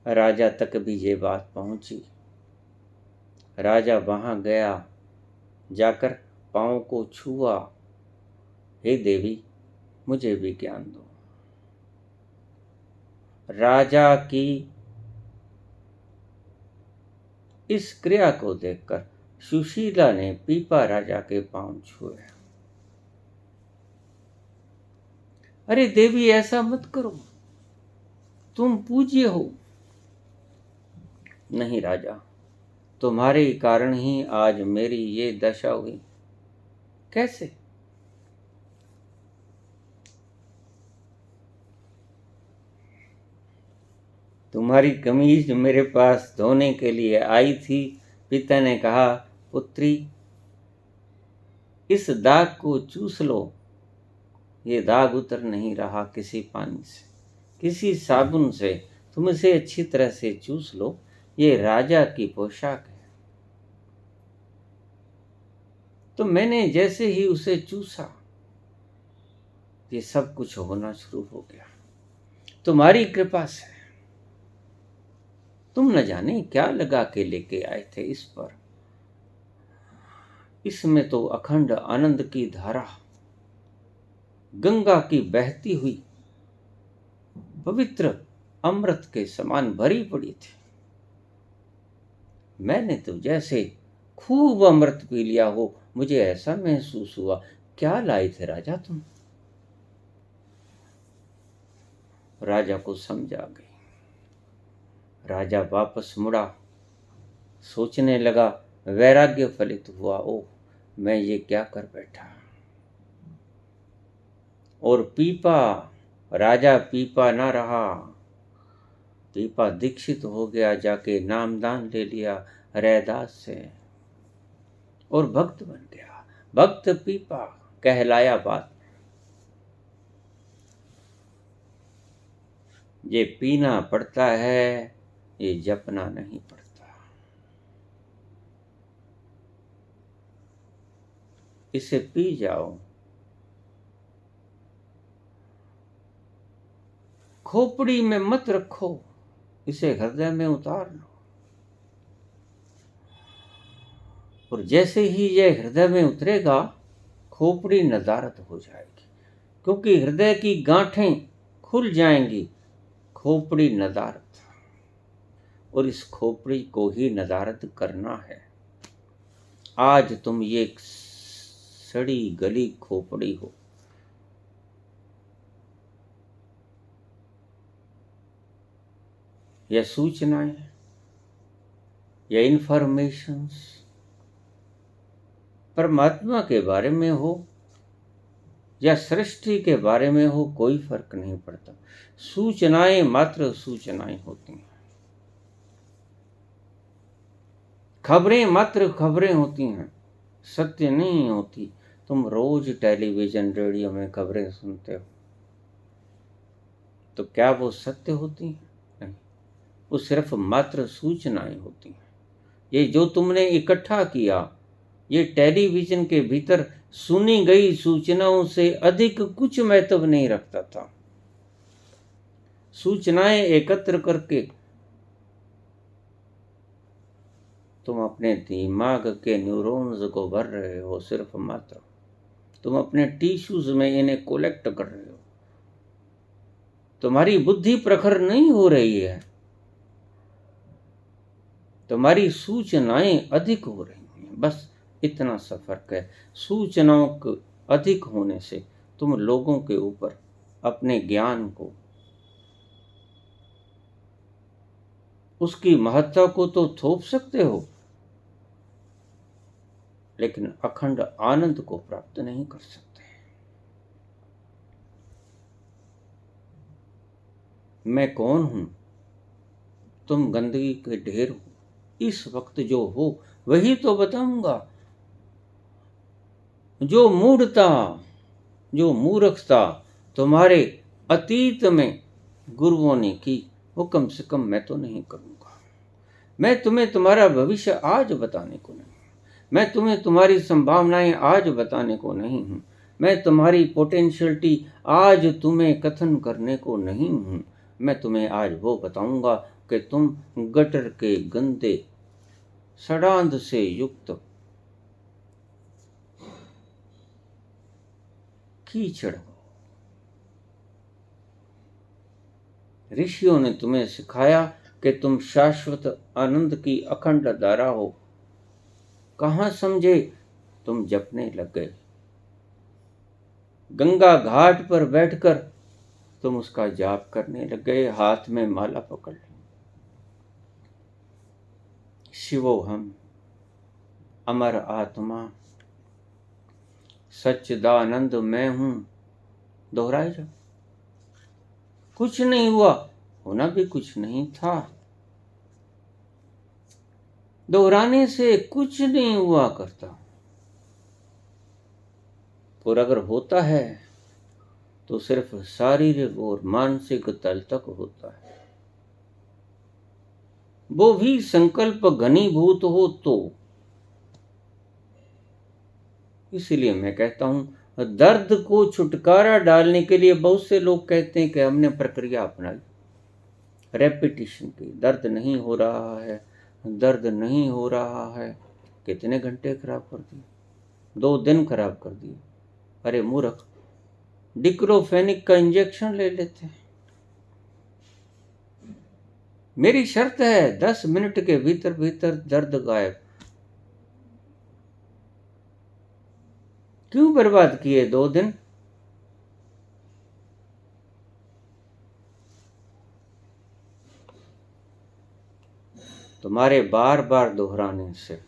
राजा तक भी ये बात पहुंची। राजा वहां गया, जाकर पांव को छुआ, हे देवी, मुझे भी ज्ञान दो। राजा की इस क्रिया को देखकर सुशीला ने पीपा राजा के पांव छुए। अरे देवी, ऐसा मत करो, तुम पूज्य हो। नहीं राजा, तुम्हारे कारण ही आज मेरी ये दशा हुई। कैसे? तुम्हारी कमीज मेरे पास धोने के लिए आई थी। पिता ने कहा, पुत्री, इस दाग को चूस लो। ये दाग उतर नहीं रहा किसी पानी से, किसी साबुन से। तुम इसे अच्छी तरह से चूस लो। ये राजा की पोशाक है। तो मैंने जैसे ही उसे चूसा, ये सब कुछ होना शुरू हो गया, तुम्हारी कृपा से। तुम न जाने क्या लगा के लेके आए थे इस पर। इसमें तो अखंड आनंद की धारा, गंगा की बहती हुई पवित्र अमृत के समान भरी पड़ी थी। मैंने तो जैसे खूब अमृत पी लिया हो, मुझे ऐसा महसूस हुआ। क्या लाए थे राजा तुम? राजा को समझ आ गई। राजा वापस मुड़ा, सोचने लगा, वैराग्य फलित हुआ। ओह, मैं ये क्या कर बैठा। और पीपा, राजा पीपा ना रहा। पीपा दीक्षित हो गया, जाके नामदान ले लिया रैदास से और भक्त बन गया। भक्त पीपा कहलाया बाद में। ये पीना पड़ता है, ये जपना नहीं पड़ता। इसे पी जाओ। खोपड़ी में मत रखो, इसे हृदय में उतार लो। और जैसे ही यह हृदय में उतरेगा, खोपड़ी नदारत हो जाएगी, क्योंकि हृदय की गांठें खुल जाएंगी। खोपड़ी नदारत, और इस खोपड़ी को ही नदारत करना है। आज तुम ये सड़ी गली खोपड़ी हो। यह सूचनाएं, यह इंफॉर्मेशंस परमात्मा के बारे में हो या सृष्टि के बारे में हो, कोई फर्क नहीं पड़ता। सूचनाएं मात्र सूचनाएं होती हैं। खबरें मात्र खबरें होती हैं, सत्य नहीं होती। तुम रोज टेलीविजन रेडियो में खबरें सुनते हो, तो क्या वो सत्य होती हैं? नहीं, वो सिर्फ मात्र सूचनाएं होती हैं। ये जो तुमने इकट्ठा किया, ये टेलीविजन के भीतर सुनी गई सूचनाओं से अधिक कुछ महत्व नहीं रखता था। सूचनाएं एकत्र करके तुम अपने दिमाग के न्यूरॉन्स को भर रहे हो, सिर्फ मात्र। तुम अपने टिश्यूज में इन्हें कोलेक्ट कर रहे हो। तुम्हारी बुद्धि प्रखर नहीं हो रही है, तुम्हारी सूचनाएं अधिक हो रही हैं। बस इतना सा फर्क है। सूचनाओं के अधिक होने से तुम लोगों के ऊपर अपने ज्ञान को, उसकी महत्ता को तो थोप सकते हो, लेकिन अखंड आनंद को प्राप्त नहीं कर सकते। मैं कौन हूं? तुम गंदगी के ढेर हो। इस वक्त जो हो वही तो बताऊंगा। जो मूढ़ता, जो मूर्खता तुम्हारे अतीत में गुरुओं ने की, वो कम से कम मैं तो नहीं करूंगा। मैं तुम्हें तुम्हारा भविष्य आज बताने को नहीं, मैं तुम्हें तुम्हारी संभावनाएं आज बताने को नहीं हूं। मैं तुम्हारी पोटेंशियलिटी आज तुम्हें कथन करने को नहीं हूं। मैं तुम्हें आज वो बताऊंगा कि तुम गटर के गंदे सड़ांध से युक्त कीचड़ हो। ऋषियों ने तुम्हें सिखाया कि तुम शाश्वत आनंद की अखंड धारा हो। कहाँ समझे, तुम जपने लग गए। गंगा घाट पर बैठकर तुम उसका जाप करने लग गए, हाथ में माला पकड़ ली। शिवोहम, अमर आत्मा, सच्चिदानंद मैं हूं, दोहराए जाओ। कुछ नहीं हुआ, होना भी कुछ नहीं था। दोहराने से कुछ नहीं हुआ करता, और अगर होता है तो सिर्फ शारीरिक और मानसिक तल तक होता है, वो भी संकल्प घनीभूत हो तो। इसलिए मैं कहता हूं, दर्द को छुटकारा डालने के लिए बहुत से लोग कहते हैं कि हमने प्रक्रिया अपनाई, रेपिटिशन की। दर्द नहीं हो रहा है, दर्द नहीं हो रहा है। कितने घंटे खराब कर दिए, 2 दिन खराब कर दिए। अरे मूर्ख, डिक्लोफेनिक का इंजेक्शन ले लेते हैं। मेरी शर्त है 10 मिनट के भीतर भीतर दर्द गायब। क्यों बर्बाद किए 2 दिन? तुम्हारे बार बार दोहराने से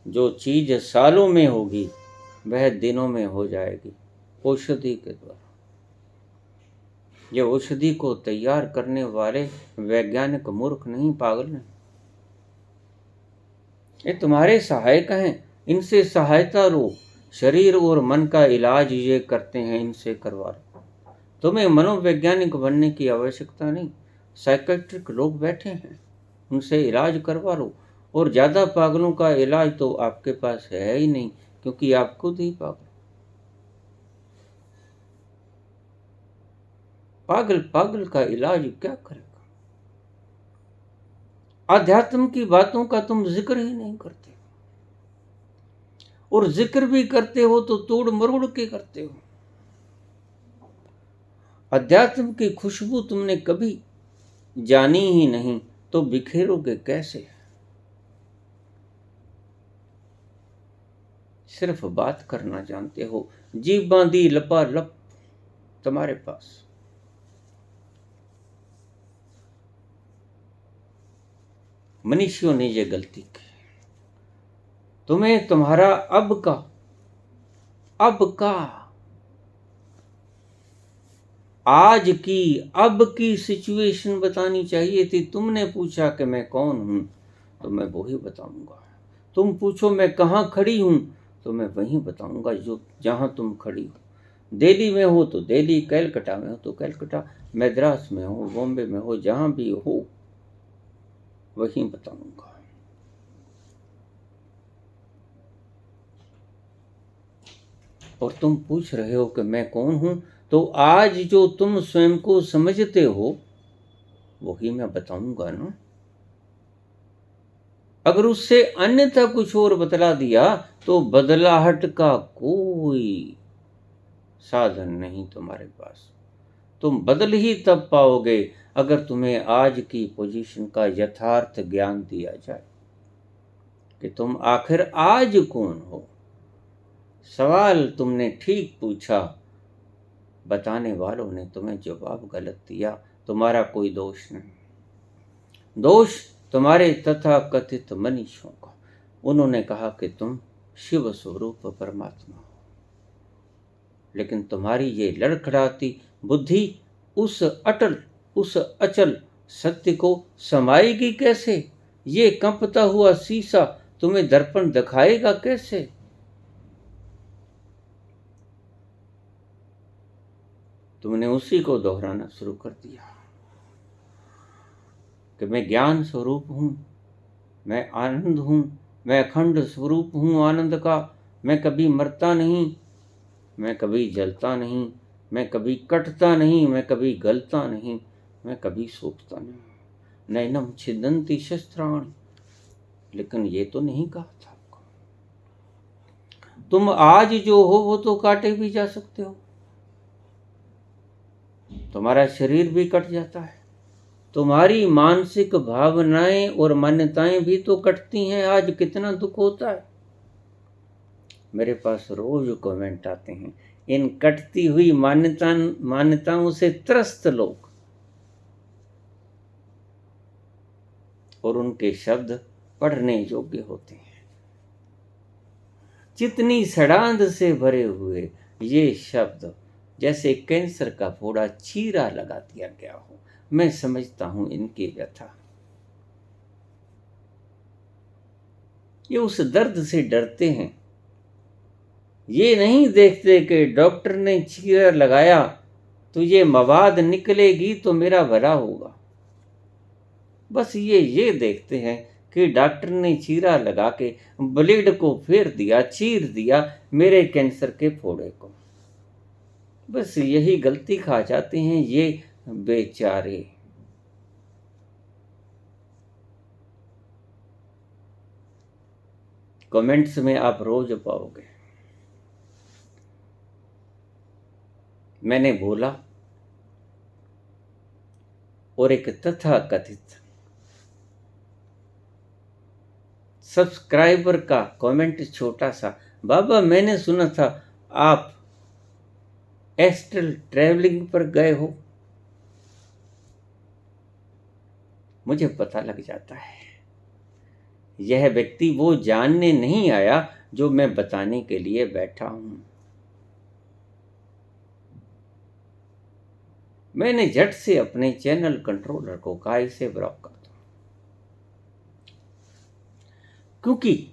जो चीज सालों में होगी वह दिनों में हो जाएगी, औषधि के द्वारा। ये औषधि को तैयार करने वाले वैज्ञानिक मूर्ख नहीं, पागल नहीं। ये तुम्हारे सहायक हैं, इनसे सहायता लो। शरीर और मन का इलाज ये करते हैं, इनसे करवा लो। तुम्हें मनोवैज्ञानिक बनने की आवश्यकता नहीं। साइकेट्रिक लोग बैठे हैं, उनसे इलाज करवा लो। और ज़्यादा पागलों का इलाज तो आपके पास है ही नहीं, क्योंकि आप खुद ही पागल। पागल पागल का इलाज क्या करेगा? आध्यात्म की बातों का तुम जिक्र ही नहीं करते, और जिक्र भी करते हो तो तोड़ मरोड़ के करते हो। अध्यात्म की खुशबू तुमने कभी जानी ही नहीं, तो बिखेरोगे कैसे? सिर्फ बात करना जानते हो, जीभ बांधी लपालप तुम्हारे पास। मनुष्यों ने ये गलती की। तुम्हें तुम्हारा अब का आज की अब की सिचुएशन बतानी चाहिए थी। तुमने पूछा कि मैं कौन हूं, तो मैं वही बताऊंगा। तुम पूछो मैं कहाँ खड़ी हूं, तो मैं वहीं बताऊंगा जो जहां तुम खड़ी हो। दिल्ली में हो तो दिल्ली, कलकत्ता में हो तो कलकत्ता, मद्रास में हो, बॉम्बे में हो, जहां भी हो वहीं बताऊंगा। और तुम पूछ रहे हो कि मैं कौन हूं, तो आज जो तुम स्वयं को समझते हो वही मैं बताऊंगा ना। अगर उससे अन्यथा कुछ और बतला दिया तो बदलाहट का कोई साधन नहीं तुम्हारे पास। तुम बदल ही तब पाओगे अगर तुम्हें आज की पोजीशन का यथार्थ ज्ञान दिया जाए कि तुम आखिर आज कौन हो। सवाल तुमने ठीक पूछा, बताने वालों ने तुम्हें जवाब गलत दिया। तुम्हारा कोई दोष नहीं। दोष तुम्हारे तथा कथित मनीषियों का। उन्होंने कहा कि तुम शिव स्वरूप परमात्मा हो, लेकिन तुम्हारी ये लड़खड़ाती बुद्धि उस अचल सत्य को समाएगी कैसे? ये कंपता हुआ शीशा तुम्हें दर्पण दिखाएगा कैसे? तुमने उसी को दोहराना शुरू कर दिया कि मैं ज्ञान स्वरूप हूं, मैं आनंद हूं, मैं अखंड स्वरूप हूं आनंद का। मैं कभी मरता नहीं, मैं कभी जलता नहीं, मैं कभी कटता नहीं, मैं कभी गलता नहीं, मैं कभी सूखता नहीं। नैनम छिदन्ति शस्त्राणि, लेकिन ये तो नहीं कहा था आपको। तुम आज जो हो वो तो काटे भी जा सकते हो, तुम्हारा शरीर भी कट जाता है, तुम्हारी मानसिक भावनाएं और मान्यताएं भी तो कटती हैं। आज कितना दुख होता है। मेरे पास रोज कमेंट आते हैं, इन कटती हुई मान्यताओं से त्रस्त लोग, और उनके शब्द पढ़ने योग्य होते हैं। जितनी सड़ांध से भरे हुए ये शब्द जैसे कैंसर का फोड़ा चीरा लगा दिया गया हो। मैं समझता हूं इनकी व्यथा। ये उस दर्द से डरते हैं, ये नहीं देखते कि डॉक्टर ने चीरा लगाया तो ये मवाद निकलेगी तो मेरा भला होगा। बस ये देखते हैं कि डॉक्टर ने चीरा लगा के ब्लेड को फेर दिया, चीर दिया मेरे कैंसर के फोड़े को। बस यही गलती खा जाते हैं ये बेचारे। कमेंट्स में आप रोज पाओगे, मैंने बोला और एक तथाकथित सब्सक्राइबर का कमेंट छोटा सा, बाबा मैंने सुना था आप एस्ट्रल ट्रैवलिंग पर गए हो। मुझे पता लग जाता है यह व्यक्ति वो जानने नहीं आया जो मैं बताने के लिए बैठा हूं। मैंने झट से अपने चैनल कंट्रोलर को कहा इसे ब्लॉक कर दो, क्योंकि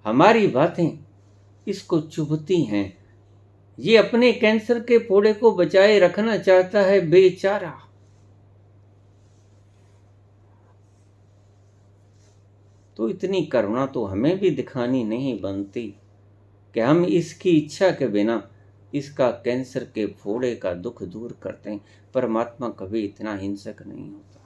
हमारी बातें इसको चुभती हैं। ये अपने कैंसर के फोड़े को बचाए रखना चाहता है बेचारा। तो इतनी करुणा तो हमें भी दिखानी नहीं बनती कि हम इसकी इच्छा के बिना इसका कैंसर के फोड़े का दुख दूर करते हैं। परमात्मा कभी इतना हिंसक नहीं होता,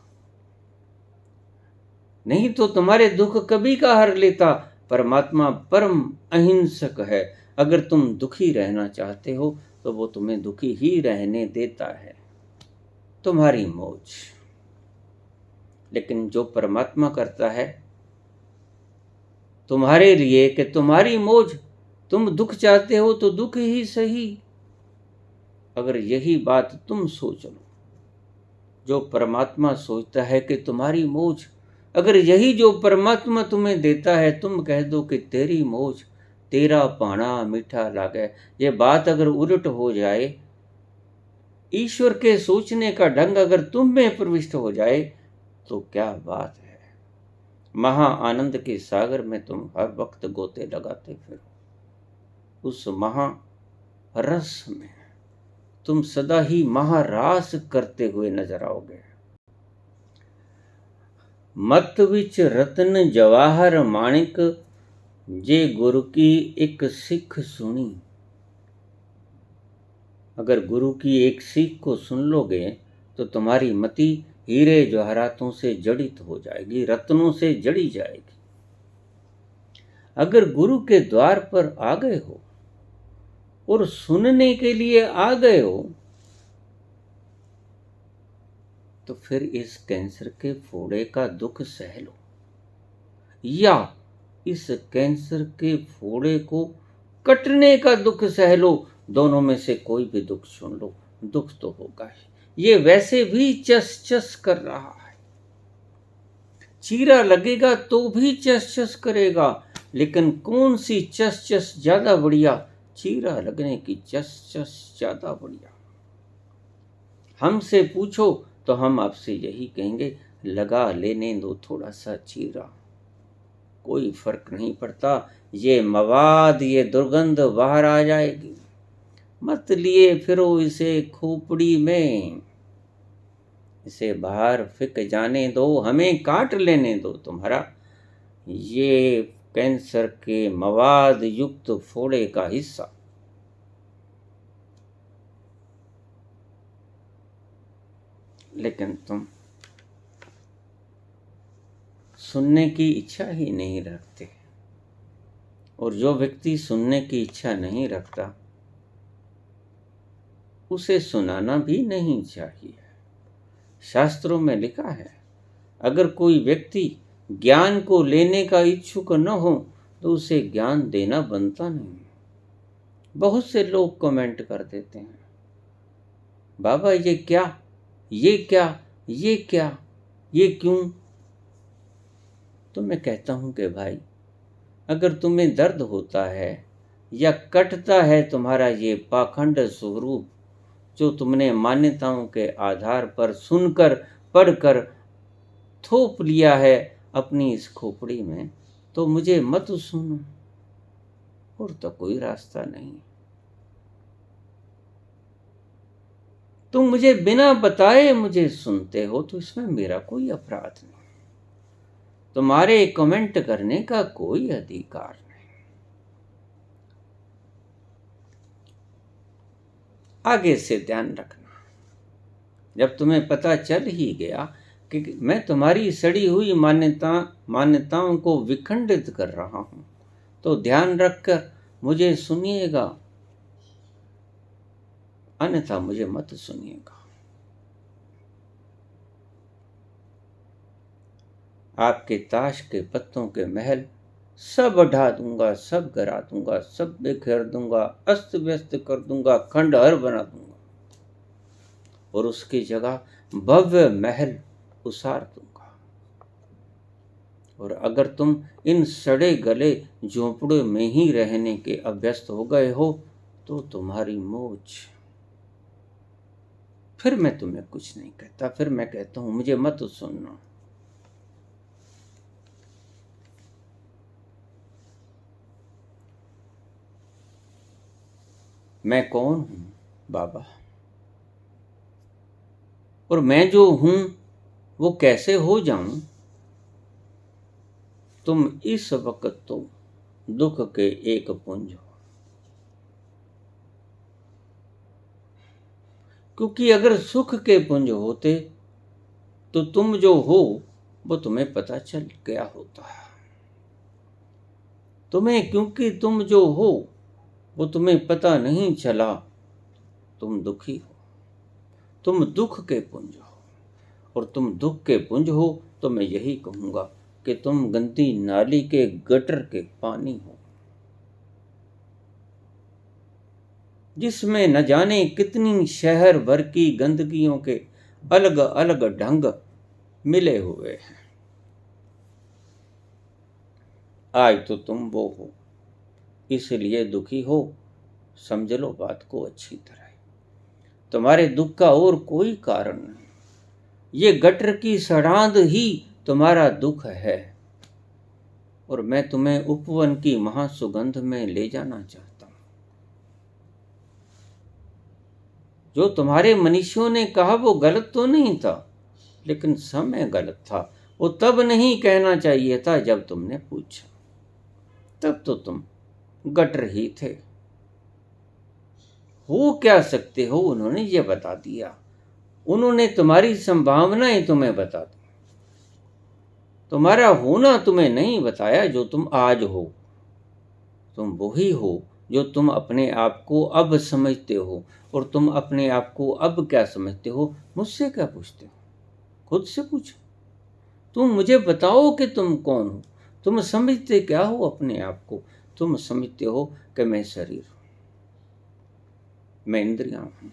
नहीं तो तुम्हारे दुख कभी का हर लेता। परमात्मा परम अहिंसक है। अगर तुम दुखी रहना चाहते हो तो वो तुम्हें दुखी ही रहने देता है, तुम्हारी मौज। लेकिन जो परमात्मा करता है तुम्हारे लिए कि तुम्हारी मौज, तुम दुख चाहते हो तो दुख ही सही। अगर यही बात तुम सोच लो, जो परमात्मा सोचता है कि तुम्हारी मौज, अगर यही जो परमात्मा तुम्हें देता है, तुम कह दो कि तेरी मौज, तेरा पाना मीठा लागे। ये बात अगर उलट हो जाए, ईश्वर के सोचने का ढंग अगर तुम में प्रविष्ट हो जाए तो क्या बात है। महा आनंद के सागर में तुम हर वक्त गोते लगाते फिरो। उस महा रस में तुम सदा ही महारास करते हुए नजर आओगे। मत विच रतन जवाहर माणिक, जे गुरु की एक सिख सुनी। अगर गुरु की एक सीख को सुन लोगे तो तुम्हारी मति हीरे जवाहरातों से जड़ित हो जाएगी, रत्नों से जड़ी जाएगी। अगर गुरु के द्वार पर आ गए हो और सुनने के लिए आ गए हो तो फिर इस कैंसर के फोड़े का दुख सह लो, या इस कैंसर के फोड़े को कटने का दुख सह लो। दोनों में से कोई भी दुख सुन लो, दुख तो होगा ही। ये वैसे भी चस चस कर रहा है, चीरा लगेगा तो भी चस चस करेगा। लेकिन कौन सी चस चस ज्यादा बढ़िया? चीरा लगने की चस चस ज्यादा बढ़िया। हमसे पूछो तो हम आपसे यही कहेंगे, लगा लेने दो थोड़ा सा चीरा, कोई फर्क नहीं पड़ता। ये मवाद, ये दुर्गंध बाहर आ जाएगी। मत लिए फिरो इसे खोपड़ी में, इसे बाहर फेंक जाने दो, हमें काट लेने दो तुम्हारा ये कैंसर के मवाद युक्त फोड़े का हिस्सा। लेकिन तुम सुनने की इच्छा ही नहीं रखते, और जो व्यक्ति सुनने की इच्छा नहीं रखता उसे सुनाना भी नहीं चाहिए। शास्त्रों में लिखा है, अगर कोई व्यक्ति ज्ञान को लेने का इच्छुक न हो तो उसे ज्ञान देना बनता नहीं। बहुत से लोग कमेंट कर देते हैं, बाबा ये क्या, ये क्या, ये क्या, ये क्यों? तो मैं कहता हूं कि भाई, अगर तुम्हें दर्द होता है या कटता है तुम्हारा ये पाखंड स्वरूप जो तुमने मान्यताओं के आधार पर सुनकर पढ़कर थोप लिया है अपनी इस खोपड़ी में, तो मुझे मत सुनो, और तो कोई रास्ता नहीं। तुम मुझे बिना बताए मुझे सुनते हो तो इसमें मेरा कोई अपराध नहीं, तुम्हारे कमेंट करने का कोई अधिकार नहीं। आगे से ध्यान रखना, जब तुम्हें पता चल ही गया कि मैं तुम्हारी सड़ी हुई मान्यताओं को विखंडित कर रहा हूं, तो ध्यान रखकर मुझे सुनिएगा, अन्यथा मुझे मत सुनिएगा। आपके ताश के पत्तों के महल सब ढा दूंगा, सब गिरा दूंगा, सब बिखेर दूंगा, अस्त व्यस्त कर दूंगा, खंडहर बना दूंगा, और उसकी जगह भव्य महल उसार दूंगा। और अगर तुम इन सड़े गले झोंपड़े में ही रहने के अभ्यस्त हो गए हो तो तुम्हारी मौज। फिर मैं तुम्हें कुछ नहीं कहता, फिर मैं कहता हूं मुझे मत सुनना। मैं कौन हूं बाबा, और मैं जो हूं वो कैसे हो जाऊं? तुम इस वक्त तो दुख के एक पुंज हो, क्योंकि अगर सुख के पुंज होते तो तुम जो हो वो तुम्हें पता चल गया होता। तुम्हें क्योंकि तुम जो हो वो तुम्हें पता नहीं चला, तुम दुखी हो, तुम दुख के पुंज हो, और तुम दुख के पुंज हो तो मैं यही कहूंगा कि तुम गंदी नाली के गटर के पानी हो, जिसमें न जाने कितनी शहर भर की गंदगियों के अलग अलग ढंग मिले हुए हैं। आज तो तुम वो हो, इसलिए दुखी हो, समझ लो बात को अच्छी तरह। तुम्हारे दुख का और कोई कारण नहीं, ये गटर की सड़ांध ही तुम्हारा दुख है, और मैं तुम्हें उपवन की महासुगंध में ले जाना चाहता हूं। जो तुम्हारे मनुष्यों ने कहा वो गलत तो नहीं था, लेकिन समय गलत था। वो तब नहीं कहना चाहिए था जब तुमने पूछा, तब तो तुम गटर ही थे। हो क्या सकते हो उन्होंने ये बता दिया, उन्होंने तुम्हारी संभावनाएं तुम्हें बता दी, तुम्हारा होना तुम्हें नहीं बताया जो तुम आज हो। तुम वही हो जो तुम अपने आप को अब समझते हो, और तुम अपने आप को अब क्या समझते हो मुझसे क्या पूछते हो? खुद से पूछो। तुम मुझे बताओ कि तुम कौन हो, तुम समझते क्या हो अपने आप को? तुम समझते हो कि मैं शरीर हूं, मैं इंद्रियां हूं,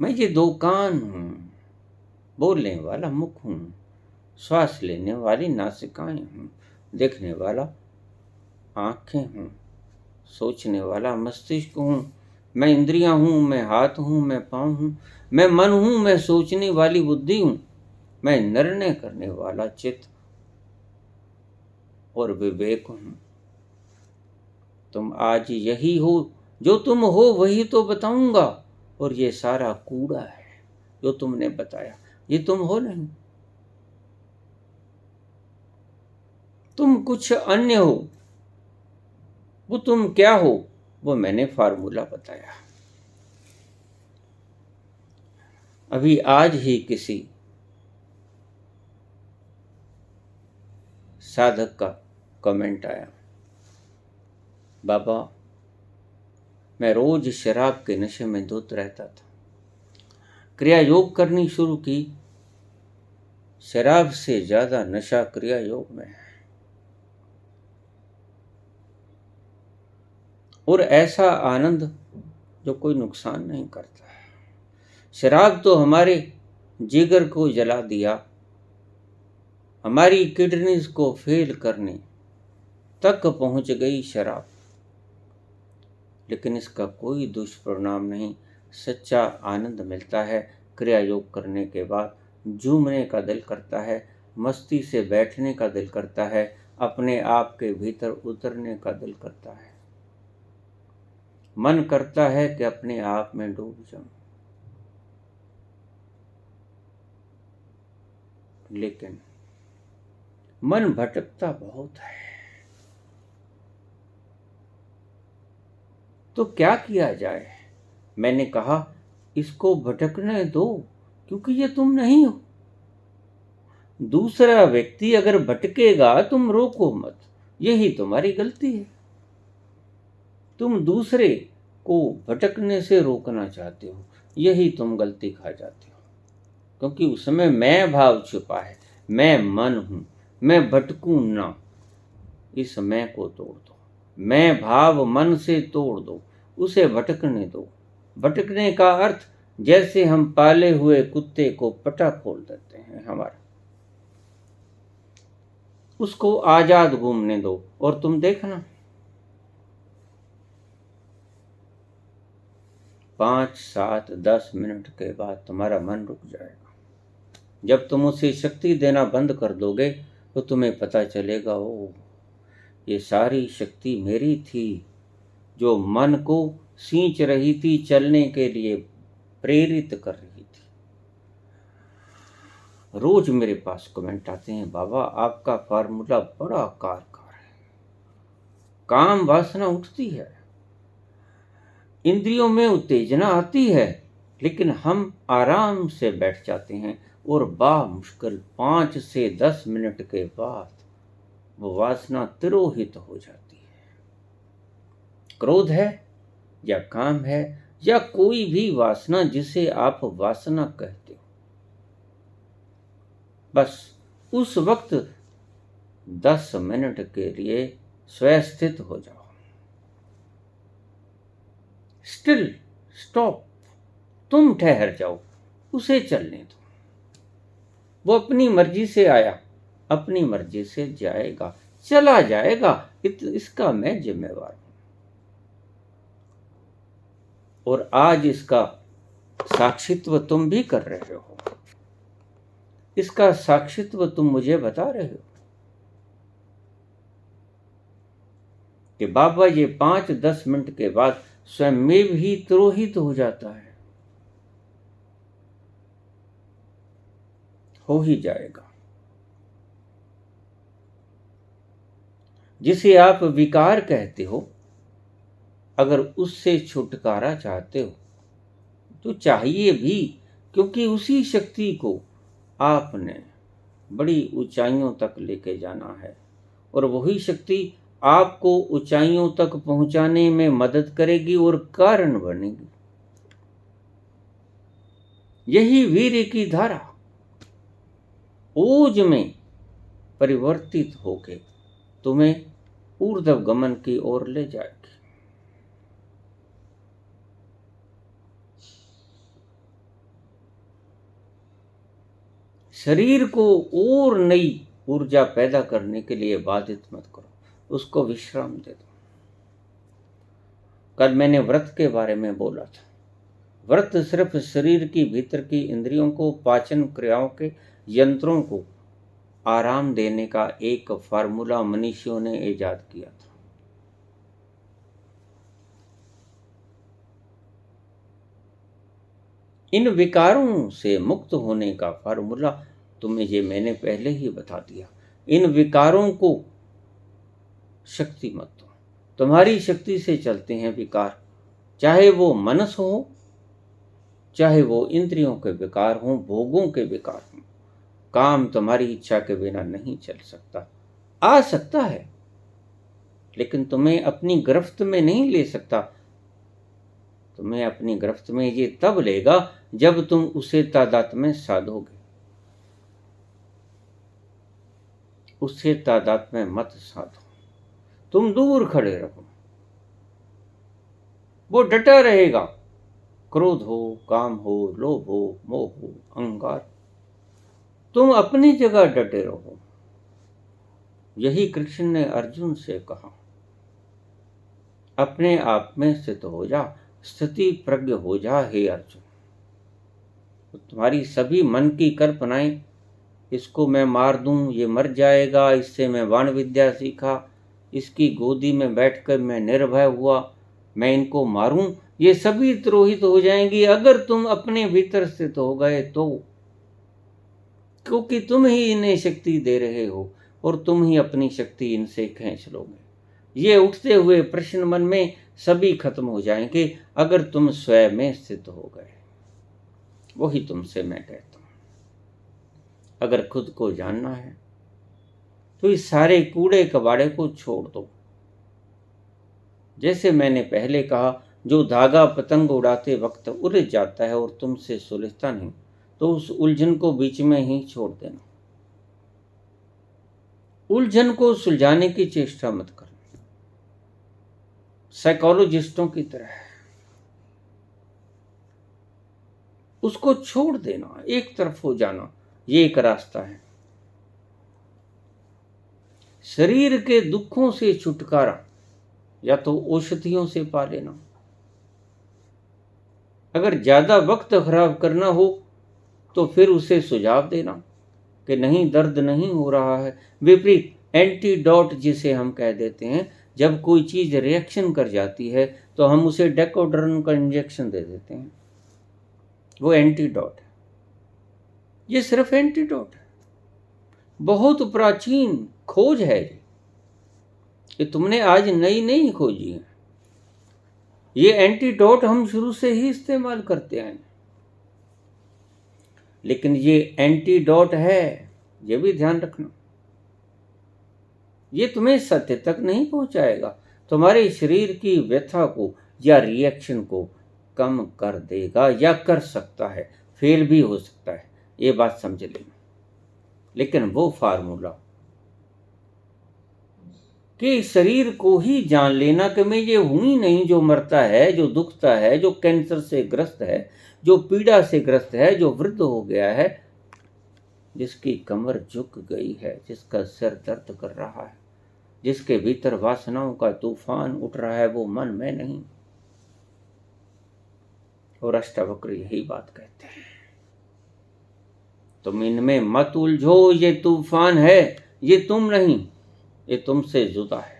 मैं ये दो कान हूं, बोलने वाला मुख हूं, श्वास लेने वाली नासिकाएं हूं, देखने वाला आंखें हूं, सोचने वाला मस्तिष्क हूं, मैं इंद्रियां हूं, मैं हाथ हूं, मैं पांव हूं, मैं मन हूं, मैं सोचने वाली बुद्धि हूं, मैं निर्णय करने वाला चित्त और विवेक हूं। तुम आज यही हो, जो तुम हो वही तो बताऊंगा, और ये सारा कूड़ा है जो तुमने बताया, ये तुम हो नहीं, तुम कुछ अन्य हो। वो तुम क्या हो वो मैंने फार्मूला बताया। अभी आज ही किसी साधक का कमेंट आया, बाबा मैं रोज शराब के नशे में धुत रहता था। क्रिया योग करनी शुरू की। शराब से ज्यादा नशा क्रिया योग में है, और ऐसा आनंद जो कोई नुकसान नहीं करता है। शराब तो हमारे जिगर को जला दिया, हमारी किडनीज को फेल करने तक पहुंच गई शराब, लेकिन इसका कोई दुष्परिणाम नहीं। सच्चा आनंद मिलता है। क्रिया योग करने के बाद झूमने का दिल करता है, मस्ती से बैठने का दिल करता है, अपने आप के भीतर उतरने का दिल करता है। मन करता है कि अपने आप में डूब जाऊं, लेकिन मन भटकता बहुत है। तो क्या किया जाए? मैंने कहा, इसको भटकने दो, क्योंकि ये तुम नहीं हो। दूसरा व्यक्ति अगर भटकेगा तुम रोको मत, यही तुम्हारी गलती है। तुम दूसरे को भटकने से रोकना चाहते हो, यही तुम गलती खा जाते हो, क्योंकि उसमें मैं भाव छुपा है। मैं मन हूं, मैं भटकूं ना। इस मैं को तोड़ दो, मैं भाव मन से तोड़ दो, उसे भटकने दो। भटकने का अर्थ जैसे हम पाले हुए कुत्ते को पटा खोल देते हैं हमारा, उसको आजाद घूमने दो, और तुम देखना 5, 7, 10 मिनट के बाद तुम्हारा मन रुक जाएगा। जब तुम उसे शक्ति देना बंद कर दोगे तो तुम्हें पता चलेगा, ओ ये सारी शक्ति मेरी थी, जो मन को सींच रही थी, चलने के लिए प्रेरित कर रही थी। रोज मेरे पास कमेंट आते हैं, बाबा आपका फार्मूला बड़ा कारगर है। काम वासना उठती है, इंद्रियों में उत्तेजना आती है, लेकिन हम आराम से बैठ जाते हैं, और बामुश्किल 5 से 10 मिनट के बाद वो वासना तिरोहित हो जाती है। क्रोध है या काम है या कोई भी वासना जिसे आप वासना कहते हो, बस उस वक्त 10 मिनट के लिए स्वस्थित हो जाओ। स्टिल, स्टॉप, तुम ठहर जाओ, उसे चलने दो। वो अपनी मर्जी से आया, अपनी मर्जी से जाएगा, चला जाएगा, इसका मैं जिम्मेवार हूं। और आज इसका साक्षित्व तुम भी कर रहे हो, इसका साक्षित्व तुम मुझे बता रहे हो कि बाबा ये 5-10 मिनट के बाद स्वयं में भी तिरोहित हो जाता है। हो ही जाएगा। जिसे आप विकार कहते हो, अगर उससे छुटकारा चाहते हो तो चाहिए भी, क्योंकि उसी शक्ति को आपने बड़ी ऊंचाइयों तक लेके जाना है, और वही शक्ति आपको ऊंचाइयों तक पहुंचाने में मदद करेगी और कारण बनेगी। यही वीर्य की धारा ओज में परिवर्तित होके तुम्हें ऊर्ध्व गमन की ओर ले जाएगी। शरीर को और नई ऊर्जा पैदा करने के लिए बाधित मत करो, उसको विश्राम दे दो। कल मैंने व्रत के बारे में बोला था। व्रत सिर्फ शरीर की भीतर की इंद्रियों को, पाचन क्रियाओं के यंत्रों को आराम देने का एक फार्मूला मनीषियों ने इजाद किया था। इन विकारों से मुक्त होने का फार्मूला तुम्हें ये मैंने पहले ही बता दिया। इन विकारों को शक्ति मत दो। तुम्हारी शक्ति से चलते हैं विकार, चाहे वो मनस हो, चाहे वो इंद्रियों के विकार हों, भोगों के विकार हों। काम तुम्हारी इच्छा के बिना नहीं चल सकता। आ सकता है, लेकिन तुम्हें अपनी गिरफ्त में नहीं ले सकता। तुम्हें अपनी गिरफ्त में ये तब लेगा जब तुम उसे तादाद में साधोगे। उससे तादाद में मत साधो, तुम दूर खड़े रहो, वो डटा रहेगा। क्रोध हो, काम हो, लोभ हो, मोह हो, अहंकार, तुम अपनी जगह डटे रहो। यही कृष्ण ने अर्जुन से कहा, अपने आप में स्थित हो जा, स्थिति प्रज्ञ हो जा हे अर्जुन। तो तुम्हारी सभी मन की कल्पनाएं, इसको मैं मार दूं, ये मर जाएगा, इससे मैं वाण विद्या सीखा, इसकी गोदी में बैठकर मैं निर्भय हुआ, मैं इनको मारूं, ये सभी द्रोहित हो जाएंगी अगर तुम अपने भीतर स्थित हो गए तो। क्योंकि तुम ही इन्हें शक्ति दे रहे हो और तुम ही अपनी शक्ति इनसे खींच लोगे। ये उठते हुए प्रश्न मन में सभी खत्म हो जाएंगे अगर तुम स्वयं में स्थित हो गए। वही तुमसे मैं कहता हूं, अगर खुद को जानना है तो इस सारे कूड़े कबाड़े को छोड़ दो। जैसे मैंने पहले कहा, जो धागा पतंग उड़ाते वक्त उलझ जाता है और तुमसे सुलझता नहीं, तो उस उलझन को बीच में ही छोड़ देना। उलझन को सुलझाने की चेष्टा मत करना, साइकोलॉजिस्टों की तरह उसको छोड़ देना, एक तरफ हो जाना, ये एक रास्ता है। शरीर के दुखों से छुटकारा या तो औषधियों से पा लेना। अगर ज्यादा वक्त खराब करना हो तो फिर उसे सुझाव देना कि नहीं, दर्द नहीं हो रहा है। विपरीत एंटीडोट जिसे हम कह देते हैं, जब कोई चीज रिएक्शन कर जाती है तो हम उसे डेकोड्रन का इंजेक्शन दे देते हैं, वो एंटीडोट है। ये सिर्फ एंटीडोट है, बहुत प्राचीन खोज है ये तुमने आज नई नहीं खोजी है। ये एंटीडोट हम शुरू से ही इस्तेमाल करते हैं, लेकिन ये एंटीडोट है, ये भी ध्यान रखना, ये तुम्हें सत्य तक नहीं पहुंचाएगा, तुम्हारे शरीर की व्यथा को या रिएक्शन को कम कर देगा या कर सकता है, फेल भी हो सकता है, ये बात समझ लेना। लेकिन वो फार्मूला कि शरीर को ही जान लेना कि मैं ये हूं ही नहीं जो मरता है, जो दुखता है, जो कैंसर से ग्रस्त है, जो पीड़ा से ग्रस्त है, जो वृद्ध हो गया है, जिसकी कमर झुक गई है, जिसका सिर दर्द कर रहा है, जिसके भीतर वासनाओं का तूफान उठ रहा है, वो मन में नहीं। और अष्टावक्र यही बात कहते हैं, तुम इनमें मत उलझो, ये तूफान है, ये तुम नहीं, ये तुमसे जुदा है।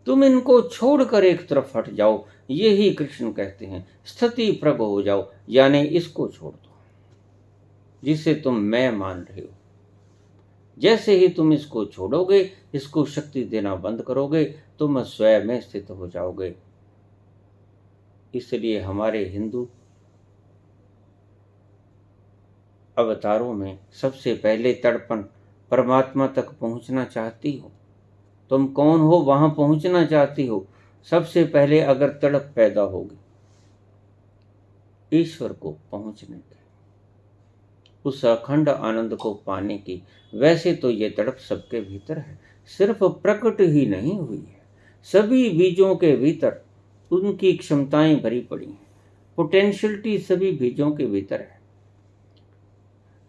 तुम इनको छोड़कर एक तरफ हट जाओ, यही कृष्ण कहते हैं, स्थिति प्रज्ञ हो जाओ, यानी इसको छोड़ दो जिसे तुम मैं मान रहे हो। जैसे ही तुम इसको छोड़ोगे, इसको शक्ति देना बंद करोगे, तुम स्वयं में स्थित हो जाओगे। इसलिए हमारे हिंदू अवतारों में सबसे पहले तड़पन परमात्मा तक पहुंचना चाहती हो, तुम कौन हो वहां पहुंचना चाहती हो, सबसे पहले अगर तड़प पैदा होगी ईश्वर को पहुंचने की, उस अखंड आनंद को पाने की, वैसे तो ये तड़प सबके भीतर है, सिर्फ प्रकट ही नहीं हुई है। सभी बीजों के भीतर उनकी क्षमताएं भरी पड़ी हैं, पोटेंशियलिटी सभी बीजों के भीतर है।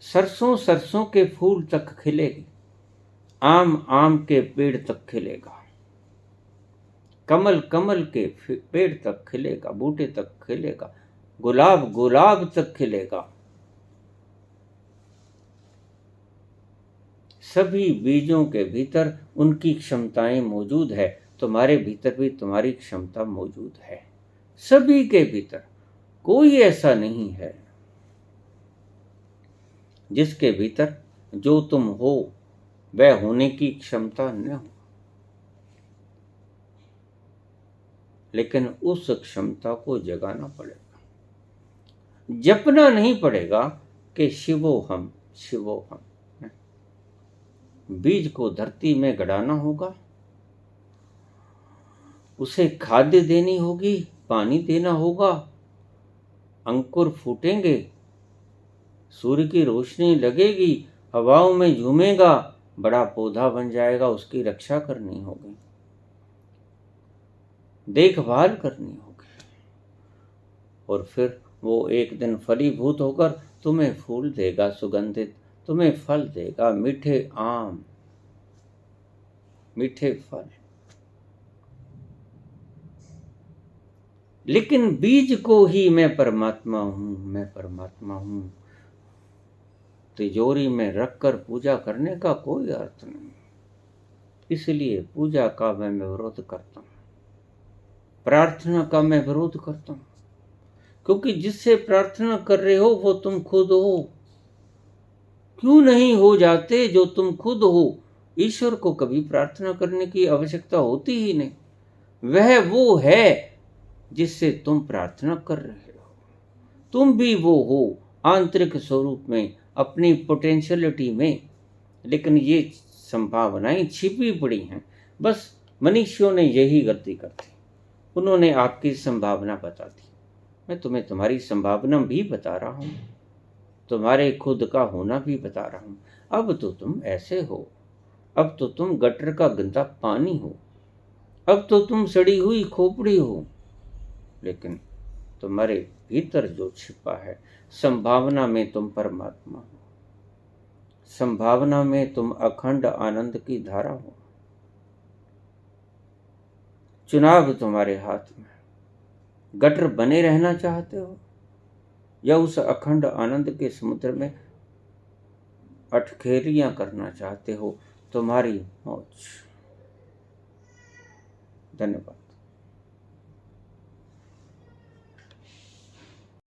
सरसों सरसों के फूल तक खिलेगी, आम आम के पेड़ तक खिलेगा, कमल कमल के पेड़ तक खिलेगा, बूटे तक खिलेगा, गुलाब गुलाब तक खिलेगा। सभी बीजों के भीतर उनकी क्षमताएं मौजूद है, तुम्हारे भीतर भी तुम्हारी क्षमता मौजूद है, सभी के भीतर। कोई ऐसा नहीं है जिसके भीतर जो तुम हो वह होने की क्षमता न हो, लेकिन उस क्षमता को जगाना पड़ेगा, जपना नहीं पड़ेगा कि शिवो हम, शिवो हम। बीज को धरती में गड़ाना होगा, उसे खाद्य देनी होगी, पानी देना होगा, अंकुर फूटेंगे, सूर्य की रोशनी लगेगी, हवाओं में झूमेगा, बड़ा पौधा बन जाएगा, उसकी रक्षा करनी होगी, देखभाल करनी होगी, और फिर वो एक दिन फलीभूत होकर तुम्हें फूल देगा सुगंधित, तुम्हें फल देगा, मीठे आम, मीठे फल। लेकिन बीज को ही मैं परमात्मा हूं, मैं परमात्मा हूं, तिजोरी में रखकर पूजा करने का कोई अर्थ नहीं। इसलिए पूजा का मैं विरोध करता हूं, प्रार्थना का मैं विरोध करता हूं, क्योंकि जिससे प्रार्थना कर रहे हो वो तुम खुद हो। क्यों नहीं हो जाते जो तुम खुद हो? ईश्वर को कभी प्रार्थना करने की आवश्यकता होती ही नहीं। वह वो है जिससे तुम प्रार्थना कर रहे हो। तुम भी वो हो आंतरिक स्वरूप में, अपनी पोटेंशियलिटी में, लेकिन ये संभावनाएं छिपी पड़ी हैं। बस मनुष्यों ने यही गलती कर दी, उन्होंने आपकी संभावना बता दी। मैं तुम्हें तुम्हारी संभावना भी बता रहा हूं, तुम्हारे खुद का होना भी बता रहा हूं। अब तो तुम ऐसे हो, अब तो तुम गटर का गंदा पानी हो, अब तो तुम सड़ी हुई खोपड़ी हो, लेकिन तुम्हारे भीतर जो छिपा है, संभावना में तुम परमात्मा हो, संभावना में तुम अखंड आनंद की धारा हो। चुनाव तुम्हारे हाथ में। गटर बने रहना चाहते हो या उस अखंड आनंद के समुद्र में अटखेलियां करना चाहते हो? तुम्हारी मौज। धन्यवाद।